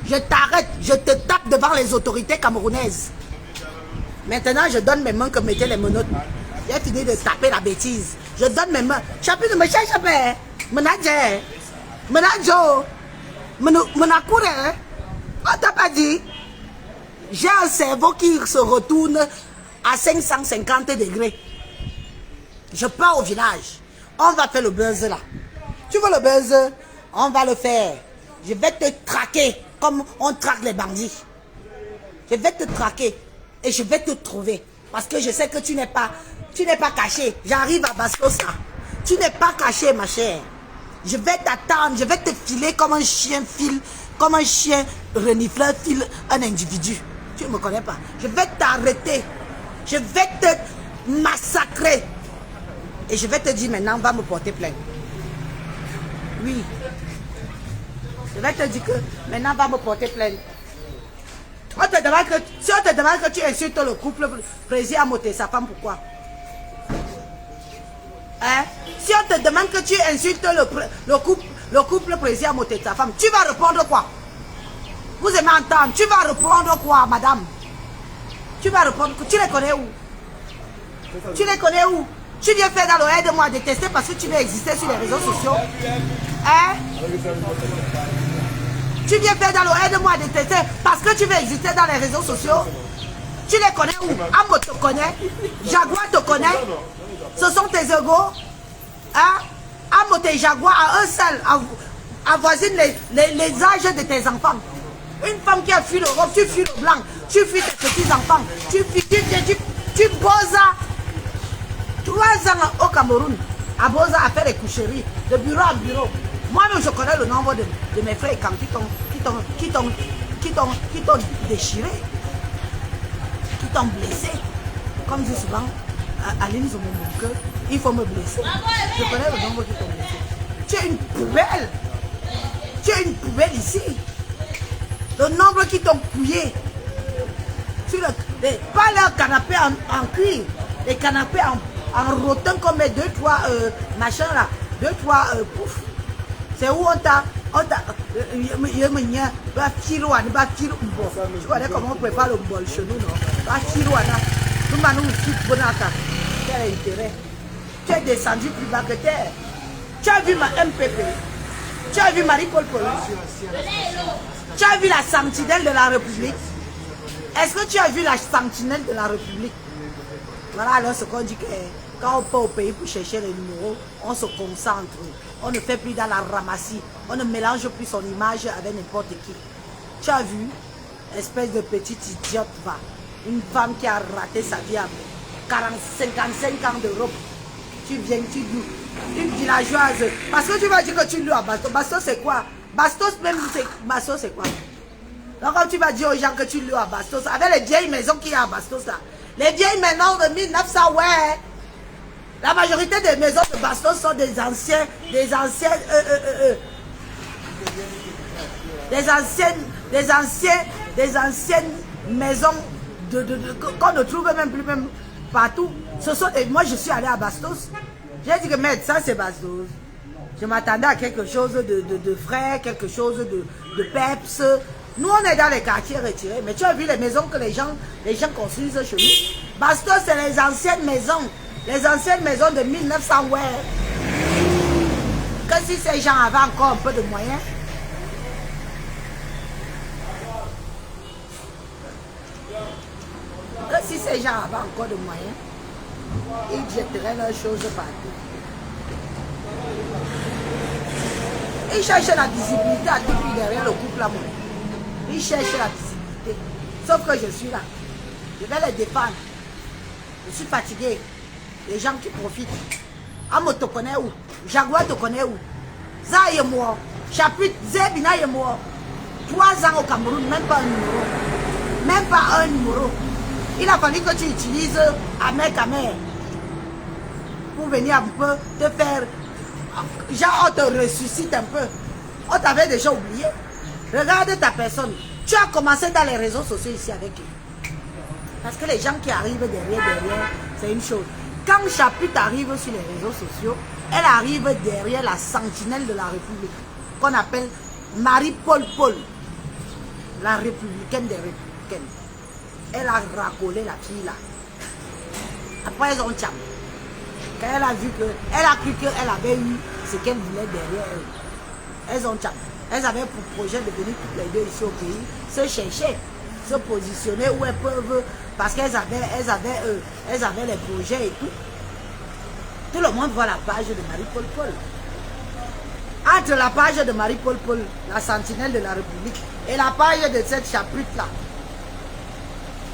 Je t'arrête, je te tape devant les autorités camerounaises. Maintenant, je donne mes mains que mettez les menottes. J'ai fini de taper la bêtise. Je donne mes mains. Chapitre ne me cherche pas. Menager. Monacouré, hein? On t'a pas dit? J'ai un cerveau qui se retourne à 550 degrés. Je pars au village. On va faire le buzz là. Tu veux le buzz? On va le faire. Je vais te traquer comme on traque les bandits. Je vais te traquer et je vais te trouver. Parce que je sais que tu n'es pas caché. J'arrive à Bastos là. Tu n'es pas caché, ma chère. Je vais t'attendre, je vais te filer comme un chien file, comme un chien renifleur file un individu. Tu ne me connais pas. Je vais t'arrêter. Je vais te massacrer. Et je vais te dire maintenant, va me porter plainte. Oui. Je vais te dire que maintenant, va me porter plainte. Si on te demande que tu insultes le couple Prési a moté sa femme, pourquoi? Hein? Si on te demande que tu insultes le couple Prési a moté sa femme, tu vas répondre quoi? Vous aimez entendre? Tu vas répondre quoi, madame? Tu vas répondre, tu les connais où? Tu les connais où? Tu viens faire dans le aide-moi à détester parce que tu veux exister sur les réseaux sociaux. Hein? Tu viens faire dans le aide-moi à détester parce que tu veux exister dans les réseaux sociaux. Tu les connais où? Amo te connaît. Jaguar te connaît. Ce sont tes égaux. Hein? Amo tes Jaguar à eux seuls avoisine les âges de tes enfants. Une femme qui a fui le robe, tu fuis le blanc, tu fuis tes petits-enfants, tu bosses 3 ans au Cameroun, à Boza à faire les coucheries, de bureau en bureau. Moi-même, je connais le nombre de mes frères qui t'ont déchiré, qui t'ont blessé. Comme dit souvent, Aline Zoumoumouk, il faut me blesser. Je connais le nombre qui t'ont blessé. Tu es une poubelle. Tu es une poubelle ici. Le nombre qui t'ont couillé. Pas leur canapé en cuir, les canapés en rotin comme les 2-3 machins là, 2-3 pouf. C'est où on t'a tu connais comment on prépare le bol chez nous, non? Quel intérêt? Tu es descendu plus bas que terre. Tu as vu ma MPP. Tu as vu Marie-Paul Polo. Tu as vu la sentinelle de la République. Est-ce que tu as vu la sentinelle de la République? Voilà alors ce qu'on dit que quand on part au pays pour chercher les numéros, on se concentre. On ne fait plus dans la ramassie. On ne mélange plus son image avec n'importe qui. Tu as vu? Espèce de petite idiote va. Une femme qui a raté sa vie à 55 ans d'Europe. Tu viens, tu loues. Une villageoise. Parce que tu vas dire que tu loues à Bastos. Bastos c'est quoi? Bastos même, Bastos c'est quoi? Donc quand tu vas dire aux gens que tu loues à Bastos, avec les vieilles maisons qu'il y a à Bastos là. Les vieilles maisons de 1900, ouais. La majorité des maisons de Bastos sont des anciennes maisons qu'on ne trouve même plus partout. Ce sont moi je suis allé à Bastos. J'ai dit que maître, ça c'est Bastos. Je m'attendais à quelque chose de frais, quelque chose de peps. Nous on est dans les quartiers retirés, mais tu as vu les maisons que les gens construisent chez nous. Bastos c'est les anciennes maisons. Les anciennes maisons de 1900, ouais. Que si ces gens avaient encore un peu de moyens. Que si ces gens avaient encore de moyens, ils jetteraient leurs choses partout. Ils cherchent la visibilité à tout prix derrière le couple à moi. Ils cherchent la visibilité. Sauf que je suis là. Je vais les défendre. Je suis fatigué. Les gens qui profitent. Amo te connaît où? Jaguar te connaît où? Za est mort. Chapitre Zebina est mort. 3 ans au Cameroun, même pas un numéro. Même pas un numéro. Il a fallu que tu utilises Amer Kamer pour venir un peu te faire. Genre, on te ressuscite un peu. On t'avait déjà oublié. Regarde ta personne. Tu as commencé dans les réseaux sociaux ici avec eux. Parce que les gens qui arrivent derrière, c'est une chose. Quand Chapitre arrive sur les réseaux sociaux, elle arrive derrière la sentinelle de la République, qu'on appelle Marie-Paul Paul, la républicaine des républicaines. Elle a racolé la fille là. Après, elles ont tcham. Quand elle a vu que, elle a cru qu'elle avait eu ce qu'elle voulait derrière elle. Elles ont tcham. Elles avaient pour projet de venir toutes les deux ici au pays, se chercher, se positionner où elles peuvent, parce qu'elles avaient les projets et tout. Tout le monde voit la page de Marie-Paul Paul. Entre la page de Marie-Paul Paul, la sentinelle de la République, et la page de cette chapitre-là,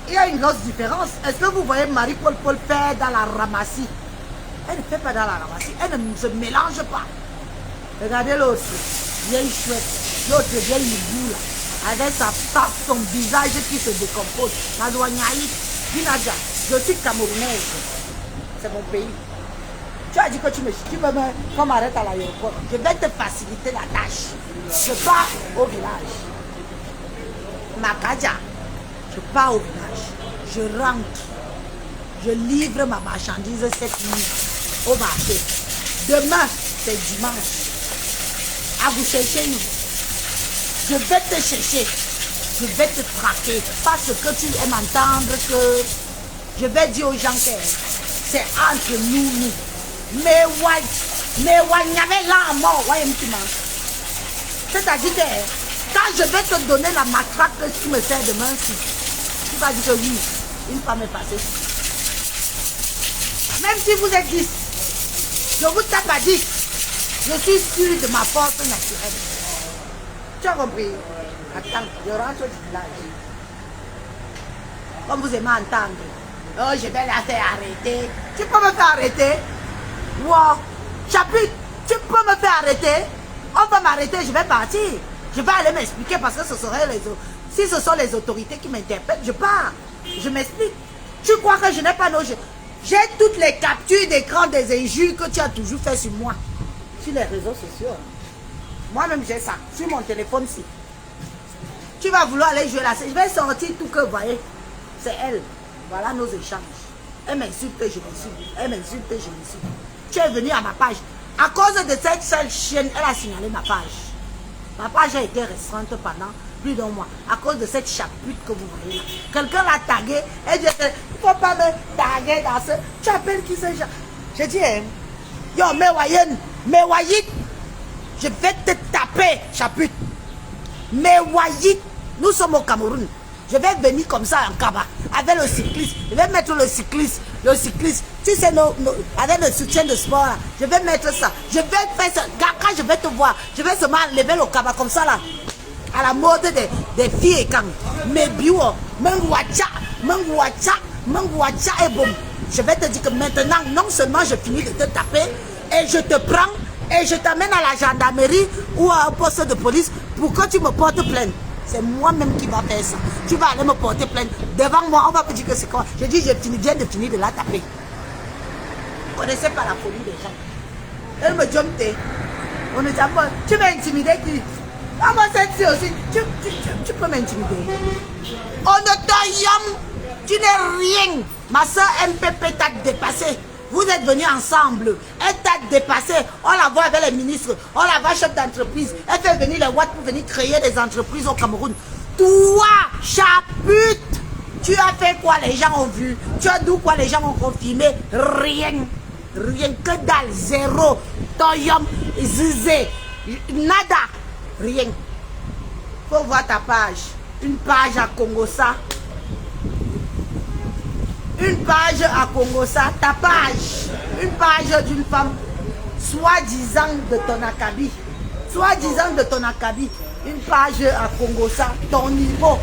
il y a une grosse différence. Est-ce que vous voyez Marie-Paul Paul faire dans la ramassie? Elle ne fait pas dans la ramassie, elle ne se mélange pas. Regardez l'autre, vieille chouette, l'autre vieille hibou là, avec son visage qui se décompose. Madouaniaï, Dinaja, je suis camerounaise, c'est mon pays. Tu as dit que tu m'arrêtes à l'aéroport. Je vais te faciliter la tâche. Je pars au village. Makaja, je pars au village. Je rentre. Je livre ma marchandise cette nuit au marché. Demain, c'est dimanche. À vous chercher nous. Je vais te chercher. Je vais te traquer. Parce que tu aimes entendre que je vais dire aux gens que c'est entre nous. Mais il y avait là à mort. C'est-à-dire que quand je vais te donner la matraque que tu me sers demain, tu vas dire que oui, une femme est passée. Même si vous êtes 10, je vous tape à 10. Je suis sûr de ma force naturelle. Tu as compris? Attends, je rentre du village. Comme vous aimez entendre, oh, je vais la faire arrêter. Tu peux me faire arrêter? Wow, chapitre, tu peux me faire arrêter? On va m'arrêter, je vais partir. Je vais aller m'expliquer parce que si ce sont les autorités qui m'interpellent, je pars. Je m'explique. Tu crois que je n'ai pas nos... J'ai toutes les captures d'écran des injures que tu as toujours fait sur moi. Sur les réseaux sociaux. Moi-même j'ai ça. Sur mon téléphone-ci. Tu vas vouloir aller jouer là. Je vais sortir tout que vous voyez. C'est elle. Voilà nos échanges. Elle m'insulte, je m'insulte. Elle m'insulte, je m'insulte. Tu es venu à ma page. À cause de cette seule chienne, elle a signalé ma page. Ma page a été restreinte pendant plus d'un mois. À cause de cette chapitre que vous voyez là. Quelqu'un l'a tagué. Elle dit, il ne faut pas me taguer dans ce... Tu appelles qui c'est? Je dis, yo, Mewayit, je vais te taper, chapitre. Mewayit, nous sommes au Cameroun. Je vais venir comme ça en Kaba, avec le cycliste. Je vais mettre le cycliste. Tu sais, avec le soutien de sport, là, je vais mettre ça. Je vais faire ça. Quand je vais te voir, je vais seulement lever le Kaba comme ça, là. À la mode des filles et quand. Mais bio, mangwacha et boum. Je vais te dire que maintenant, non seulement je finis de te taper, et je te prends, et je t'amène à la gendarmerie ou à un poste de police pour que tu me portes plainte. C'est moi-même qui va faire ça. Tu vas aller me porter plainte. Devant moi, on va me dire que c'est quoi. Je dis, viens de finir de la taper. Vous ne connaissez pas la folie des gens. Elle me dit, on ne dit pas, tu m'as intimidé qui? Ah, moi, cette fille aussi, tu peux m'intimider. On ne te yam, tu n'es rien. Ma soeur MPP t'a dépassé. Vous êtes venus ensemble. Elle t'a dépassé. On la voit avec les ministres. On la voit chef d'entreprise. Elle fait venir les Watt pour venir créer des entreprises au Cameroun. Toi, chapitre, tu as fait quoi les gens ont vu? Tu as dit quoi les gens ont confirmé? Rien. Rien que dalle. Zéro. Toyom. Zizé. Nada. Rien. Faut voir ta page. Une page à Congossa. Une page à Congossa, ta page, une page d'une femme, soi-disant de ton acabit, soi-disant de ton acabit, une page à Congossa, ton niveau,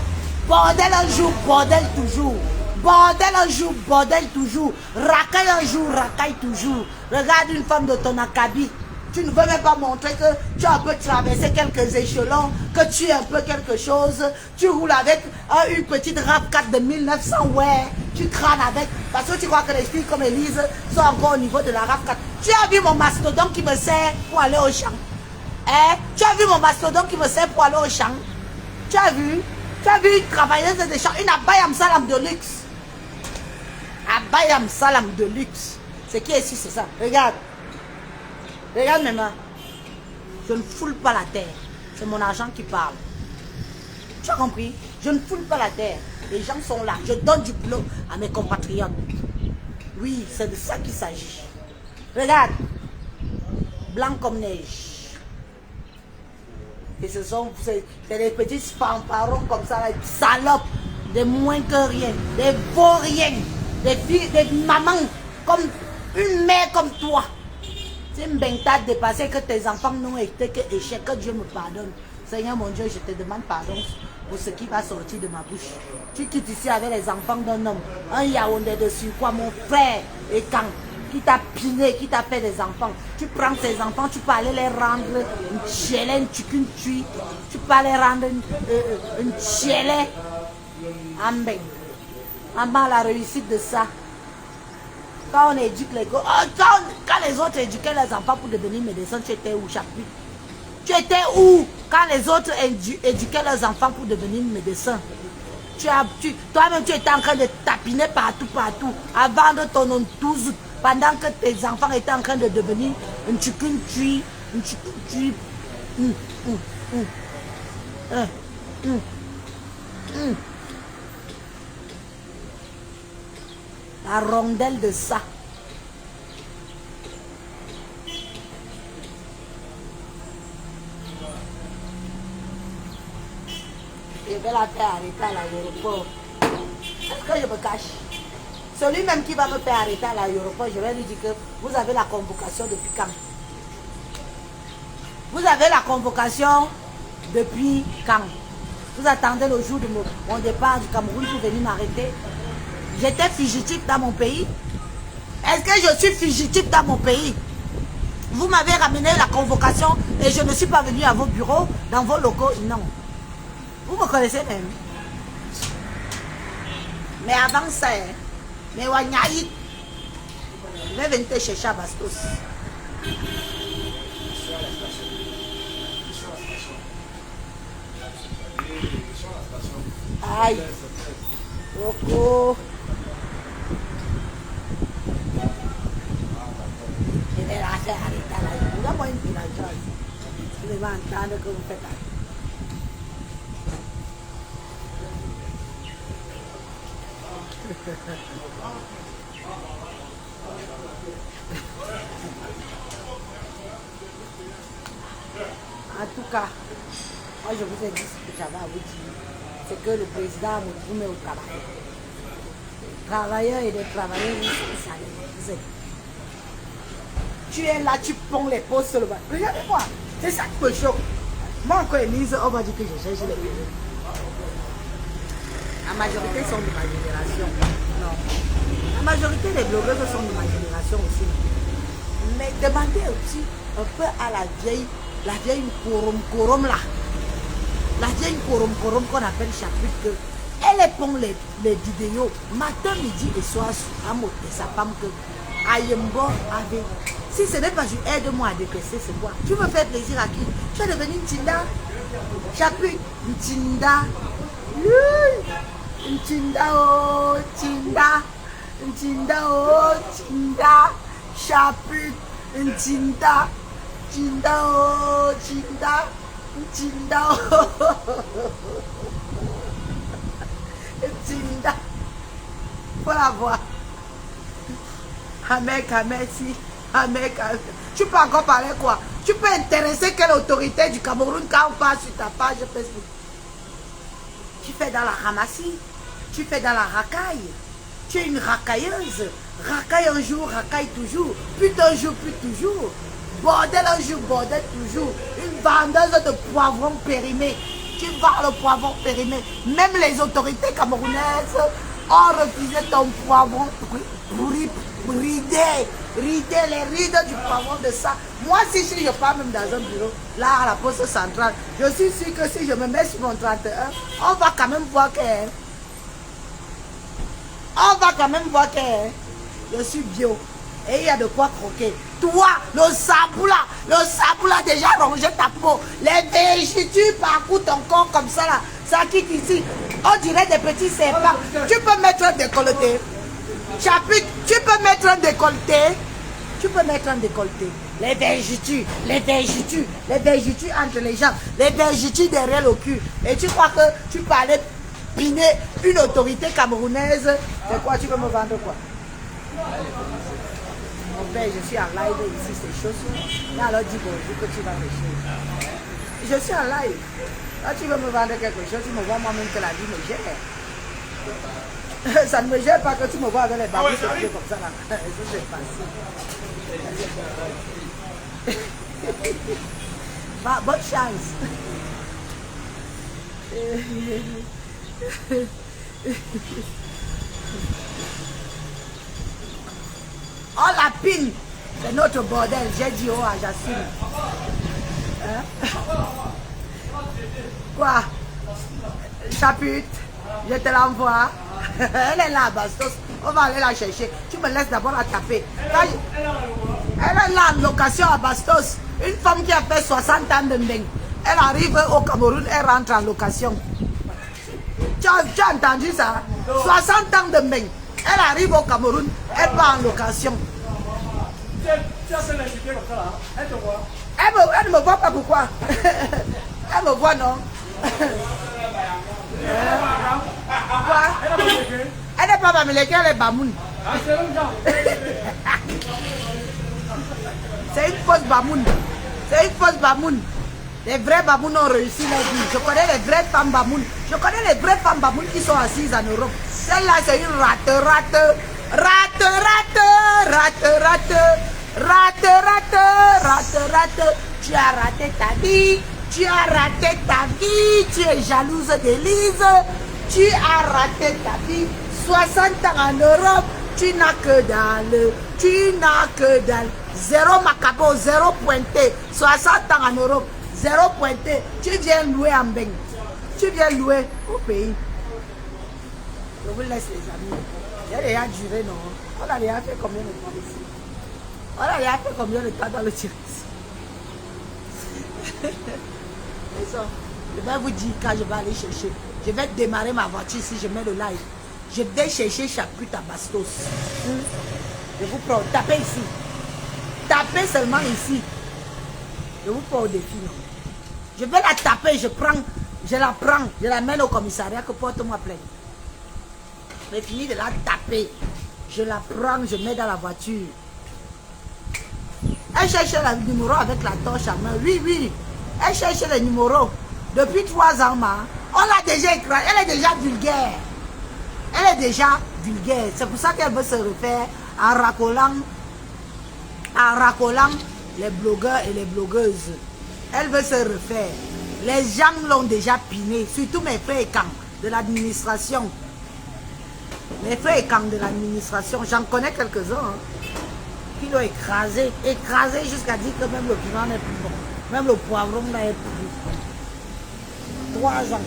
bordel un jour, bordel toujours, bordel un jour, bordel toujours, racaille un jour, racaille toujours, regarde une femme de ton acabit. Tu ne veux même pas montrer que tu as un peu traversé quelques échelons, que tu es un peu quelque chose. Tu roules avec une petite RAV4 de 1900, ouais. Tu crânes avec, parce que tu crois que les filles comme Elise sont encore au niveau de la RAV4. Tu as vu mon mastodon qui me sert pour aller au champ. Tu as vu mon mastodon qui me sert pour aller au champ. Tu as vu une travailleuse de champ, une Abayam Salam de luxe. Abayam Salam de luxe. C'est qui ici, c'est ça. Regarde. Regarde mes mains. Je ne foule pas la terre. C'est mon argent qui parle. Tu as compris? Je ne foule pas la terre. Les gens sont là. Je donne du boulot à mes compatriotes. Oui, c'est de ça qu'il s'agit. Regarde. Blanc comme neige. Et c'est des petits fanfarons comme ça, des salopes, des moins que rien, des vauriens, des filles, des mamans, comme une mère comme toi. C'est une bêta dépassée que tes enfants n'ont été que échec, que Dieu me pardonne. Seigneur mon Dieu, je te demande pardon pour ce qui va sortir de ma bouche. Tu quittes ici avec les enfants d'un homme, un Yaoundé dessus, quoi, mon frère, et quand qui t'a piné, qui t'a fait des enfants. Tu prends ces enfants, tu peux aller les rendre une tchélé, une tchukuntui, tu peux aller rendre une tchélé. Amen. Amen, la réussite de ça. Quand on éduque les gars, quand les autres éduquaient les enfants pour devenir médecins, tu étais où, Chapuis? Tu étais où quand les autres éduquaient leurs enfants pour devenir médecins? Toi-même, tu étais en train de tapiner partout, à vendre ton entouse pendant que tes enfants étaient en train de devenir une tchukuntui, une tchukuntui. La rondelle de ça. Je vais la faire arrêter à l'aéroport. Est-ce que je me cache? Celui même qui va me faire arrêter à l'aéroport, je vais lui dire que vous avez la convocation depuis quand? Vous avez la convocation depuis quand? Vous attendez le jour de mon départ du Cameroun pour venir m'arrêter? J'étais fugitif dans mon pays. Est-ce que je suis fugitif dans mon pays? Vous m'avez ramené la convocation et je ne suis pas venu à vos bureaux, dans vos locaux? Non. Vous me connaissez même. Mais avant ça, mais Wanyaï, je vais venir te chercher à Bastos. Aïe. Coco. Je vais la faire arrêter là. Donne-moi une villageoise. Je vais m'entendre que vous faites ça. En tout cas, moi je vous ai dit ce que j'avais à vous dire. C'est que le président me met au travail. Les travailleurs et les travailleuses, ça les aide. Tu es là, tu ponds les postes sur le bas. Regardez-moi, c'est ça qui me choque. Moi encore Elise, on va dire que je cherche les bureaux. La majorité sont de ma génération. Non. La majorité des blogueuses sont de ma génération aussi. Mais demandez aussi un peu à la vieille korom là. La vieille korom qu'on appelle Chapuis, elle pond les vidéos matin, midi et soir à monter sa femme que Ayembo avait. Si ce n'est pas je aide-moi à décaisser, c'est quoi? Tu veux faire plaisir à qui? Tu es devenu une Tinda. Chapuis, une Tinda. Une Tinda, oh, Tinda. Une Tinda, oh, Tinda. Chapuis, une Tinda. Tinda, oh, Tinda. Tinda, oh. Tinda. Faut la voir. Amek, merci. Amek. Tu peux encore parler quoi? Tu peux intéresser quelle autorité du Cameroun quand on passe sur ta page Facebook? Tu fais dans la ramassie. Tu fais dans la racaille. Tu es une racailleuse. Racaille un jour, racaille toujours. Pute un jour, pute toujours. Bordel un jour, bordel toujours. Une vendeuse de poivrons périmés. Tu vends le poivron périmé. Même les autorités camerounaises ont refusé ton poivron ridé. Ridé, les rides du poivron de ça. Moi, si je pars même dans un bureau, là à la poste centrale, je suis sûr que si je me mets sur mon 31, on va quand même voir que... On va quand même voir que je suis bio. Et il y a de quoi croquer. Toi, le saboula déjà rongé ta peau. Les végétus parcourent ton corps comme ça là. Ça quitte ici. On dirait des petits serpents. Tu peux mettre un décolleté. Chapitre, tu peux mettre un décolleté. Tu peux mettre un décolleté. Les végétus entre les jambes. Les végétus derrière le cul. Et tu crois que tu peux aller piner une autorité camerounaise. C'est quoi? Tu veux me vendre quoi? Mon père, je suis en live ici, c'est chaud. Là, alors dis bonjour que tu vas me chier. Je suis en live. Quand tu veux me vendre quelque chose, tu me vois moi-même que la vie me gère. Ça ne me gère pas que tu me vois avec les babous comme ça là. Ça c'est facile. Bonne chance. Oh la pine, c'est notre bordel. J'ai dit oh à Jacine. Hein? Quoi? Chapute, je te l'envoie. Elle est là, Bastos. On va aller la chercher. Tu me laisses d'abord la taper. Elle est là en location à Bastos. Une femme qui a fait 60 ans de Mbeng. Elle arrive au Cameroun, elle rentre en location. Tu as entendu ça? 60 ans de Mbeng. Elle arrive au Cameroun, elle va en location. Tu as fait l'insulter comme ça là. Elle te voit. Elle ne me voit pas pourquoi? Elle me voit non? Quoi? Elle n'est pas Bamileke, elle est Bamoun. C'est une fausse Bamoun. C'est une fausse Bamoun. Les vrais Bamoun ont réussi leur vie. Je connais les vraies femmes Bamoun. Je connais les vraies femmes Bamoun qui sont assises en Europe. Celle-là, c'est une rate. Tu as raté ta vie. Tu as raté ta vie. Tu es jalouse d'Élise. Tu as raté ta vie. 60 ans en Europe. Tu n'as que dalle. Tu n'as que dalle. Zéro macabo, zéro pointé. 60 ans en Europe. Zéro pointé. Tu viens louer en Mbeng. Tu viens louer au pays. Je vous laisse les amis. Il a déjà duré, non? On a déjà fait combien de temps ici? On a déjà fait combien de temps dans le tir ici? Je vais vous dire quand je vais aller chercher. Je vais démarrer ma voiture si je mets le live. Je vais chercher Chaput à Bastos. Je vous prends. Tapez ici. Tapez seulement ici. Je vous prends au défi. Non? Je vais la taper. Je la prends. Je la mène au commissariat que porte-moi plainte. J'ai fini de la taper. Je la prends. Je mets dans la voiture. Elle cherche le numéro avec la torche à main. Oui, oui. Elle cherche le numéro. Depuis 3 ans, on l'a déjà écrit. Elle est déjà vulgaire. Elle est déjà vulgaire. C'est pour ça qu'elle veut se refaire en racolant les blogueurs et les blogueuses. Elle veut se refaire. Les gens l'ont déjà piné. Surtout mes frères et camps de l'administration. Mes frères et camps de l'administration. J'en connais quelques-uns. Hein, qui l'ont écrasé. Écrasé jusqu'à dire que même le piment n'est plus bon. Même le poivron n'est plus bon. 3 ans.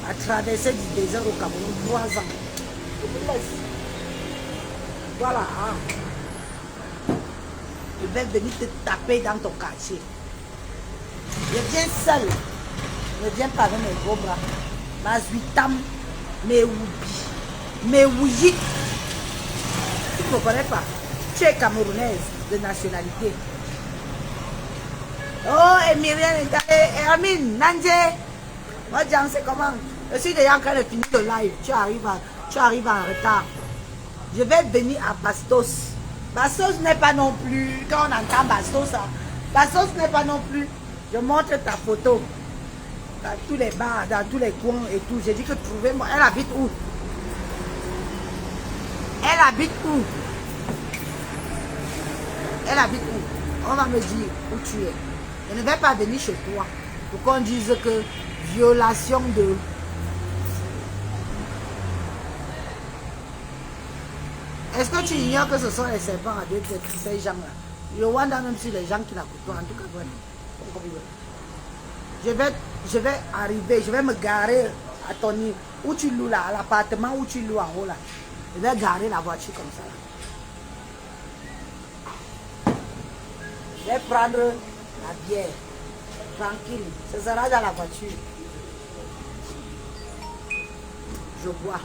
À traverser du désert au Cameroun. 3 ans. Voilà. Hein. Je vais venir te taper dans ton quartier. Je viens seul. Je ne viens pas avec mes gros bras. Ma zuitam, mes oubi, mes ouji. Tu ne me connais pas. Tu es camerounaise de nationalité. Oh, Emirienne, Hermine, Nandje. Moi, Jean, c'est comment? Je suis déjà en train de finir le live. Tu arrives en retard. Je vais venir à Bastos. Bastos n'est pas non plus. Quand on entend Bastos, hein, Bastos n'est pas non plus. Je montre ta photo. Dans tous les bars, dans tous les coins et tout. J'ai dit que trouvez-moi. Elle habite où? Elle habite où? Elle habite où? On va me dire où tu es. Je ne vais pas venir chez toi pour qu'on dise que violation de... Est-ce que tu ignores que ce sont les serpents à deux têtes, ces gens-là? Je vois même sur les gens qui la côtoient, en tout cas, voilà. Je vais arriver, je vais me garer à ton île, où tu loues là, à l'appartement où tu loues en haut là. Je vais garer la voiture comme ça. Là. Je vais prendre la bière, tranquille, ce sera dans la voiture. Je bois,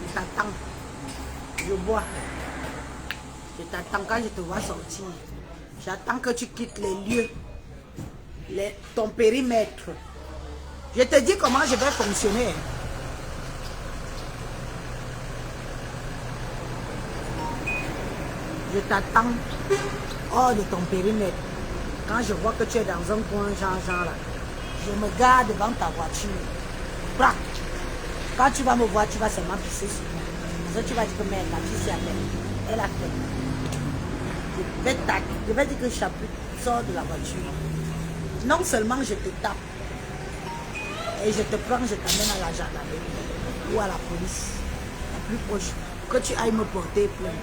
je t'attends. Je bois. Je t'attends quand je te vois sortir. J'attends que tu quittes les lieux, ton périmètre. Je te dis comment je vais fonctionner. Je t'attends hors de ton périmètre. Quand je vois que tu es dans un coin, genre là, je me garde devant ta voiture. Brac. Quand tu vas me voir, tu vas seulement pisser sur moi. Parce que tu vas dire que merde, la fille s'y appelle. Elle a fait. Je vais dire que chapitre sort de la voiture. Non seulement je te tape, et je te prends, je t'amène à la gendarmerie ou à la police, la plus proche, que tu ailles me porter plainte.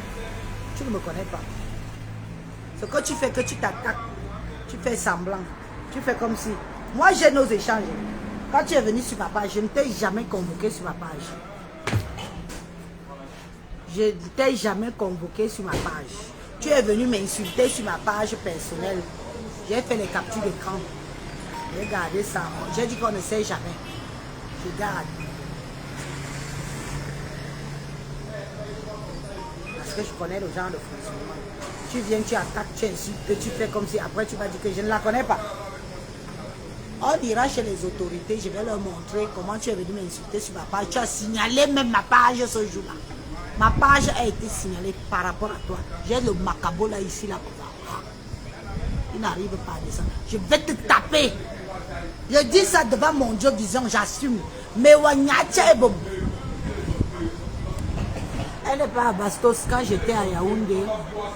Tu ne me connais pas. Ce que tu fais, que tu t'attaques, tu fais semblant, tu fais comme si. Moi j'ai nos échanges. Quand tu es venu sur ma page, je ne t'ai jamais convoqué sur ma page. Je ne t'ai jamais convoqué sur ma page. Tu es venu m'insulter sur ma page personnelle. J'ai fait les captures d'écran. J'ai gardé ça. J'ai dit qu'on ne sait jamais. Je garde. Parce que je connais le genre de fonctionnement. Tu viens, tu attaques, tu insultes, tu fais comme si après tu vas dire que je ne la connais pas. On ira chez les autorités, je vais leur montrer comment tu es venu m'insulter sur ma page. Tu as signalé même ma page ce jour-là. Ma page a été signalée par rapport à toi. J'ai le macabo là, ici, là. Il n'arrive pas à descendre. Je vais te taper. Je dis ça devant mon Dieu, disant, j'assume. Mais Wanyacha est bon. Elle n'est pas à Bastos. Quand j'étais à Yaoundé,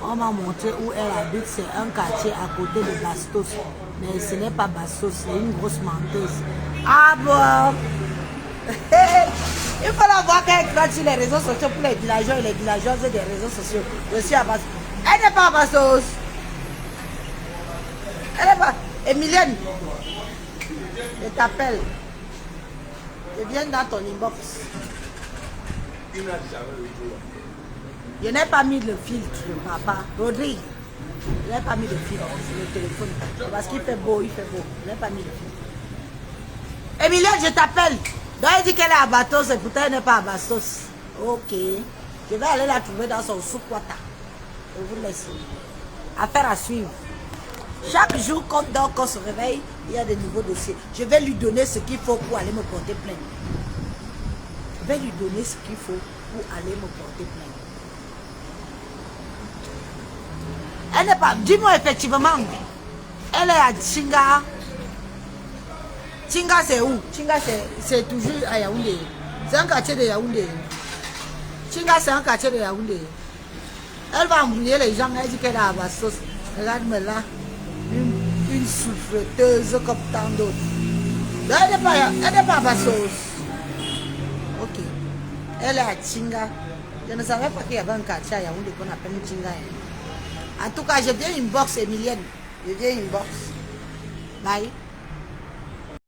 on m'a montré où elle habite. C'est un quartier à côté de Bastos. Mais ce n'est pas Bastos, c'est une grosse menteuse. Ah bon? Il faut la voir qu'elle écrase sur les réseaux sociaux pour les villageois et les villageoises des réseaux sociaux. Je suis à Bastos. Elle n'est pas à Bastos. Elle n'est pas. Emilienne, je t'appelle. Je viens dans ton inbox. Je n'ai pas mis le filtre, papa. Rodrigue, je n'ai pas mis le filtre sur le téléphone. Parce qu'il fait beau, il fait beau. Je n'ai pas mis le filtre. Emilienne, je t'appelle. Donc elle dit qu'elle est à Bastos et pourtant elle n'est pas à Bastos. Ok. Je vais aller la trouver dans son sous-quota. Je vous laisse. Affaire à suivre. Chaque jour qu'on dort, qu'on se réveille, il y a des nouveaux dossiers. Je vais lui donner ce qu'il faut pour aller me porter plainte. Je vais lui donner ce qu'il faut pour aller me porter plainte. Elle n'est pas... Dis-moi effectivement. Elle est à Tchinga. Tchinga c'est où? Tchinga c'est toujours à Yaoundé. C'est un quartier de Yaoundé. Tchinga c'est un quartier de Yaoundé. Elle va embrouiller les gens. Elle dit qu'elle est à Bastos. Regarde-moi là. Une souffleteuse comme tant d'autres. Elle n'est pas à Bastos. Ok. Elle est à Tchinga. Je ne savais pas qu'il y avait un quartier à Yaoundé qu'on appelle Tchinga. En tout cas, je viens inbox Emilienne. Je viens inbox. Bye.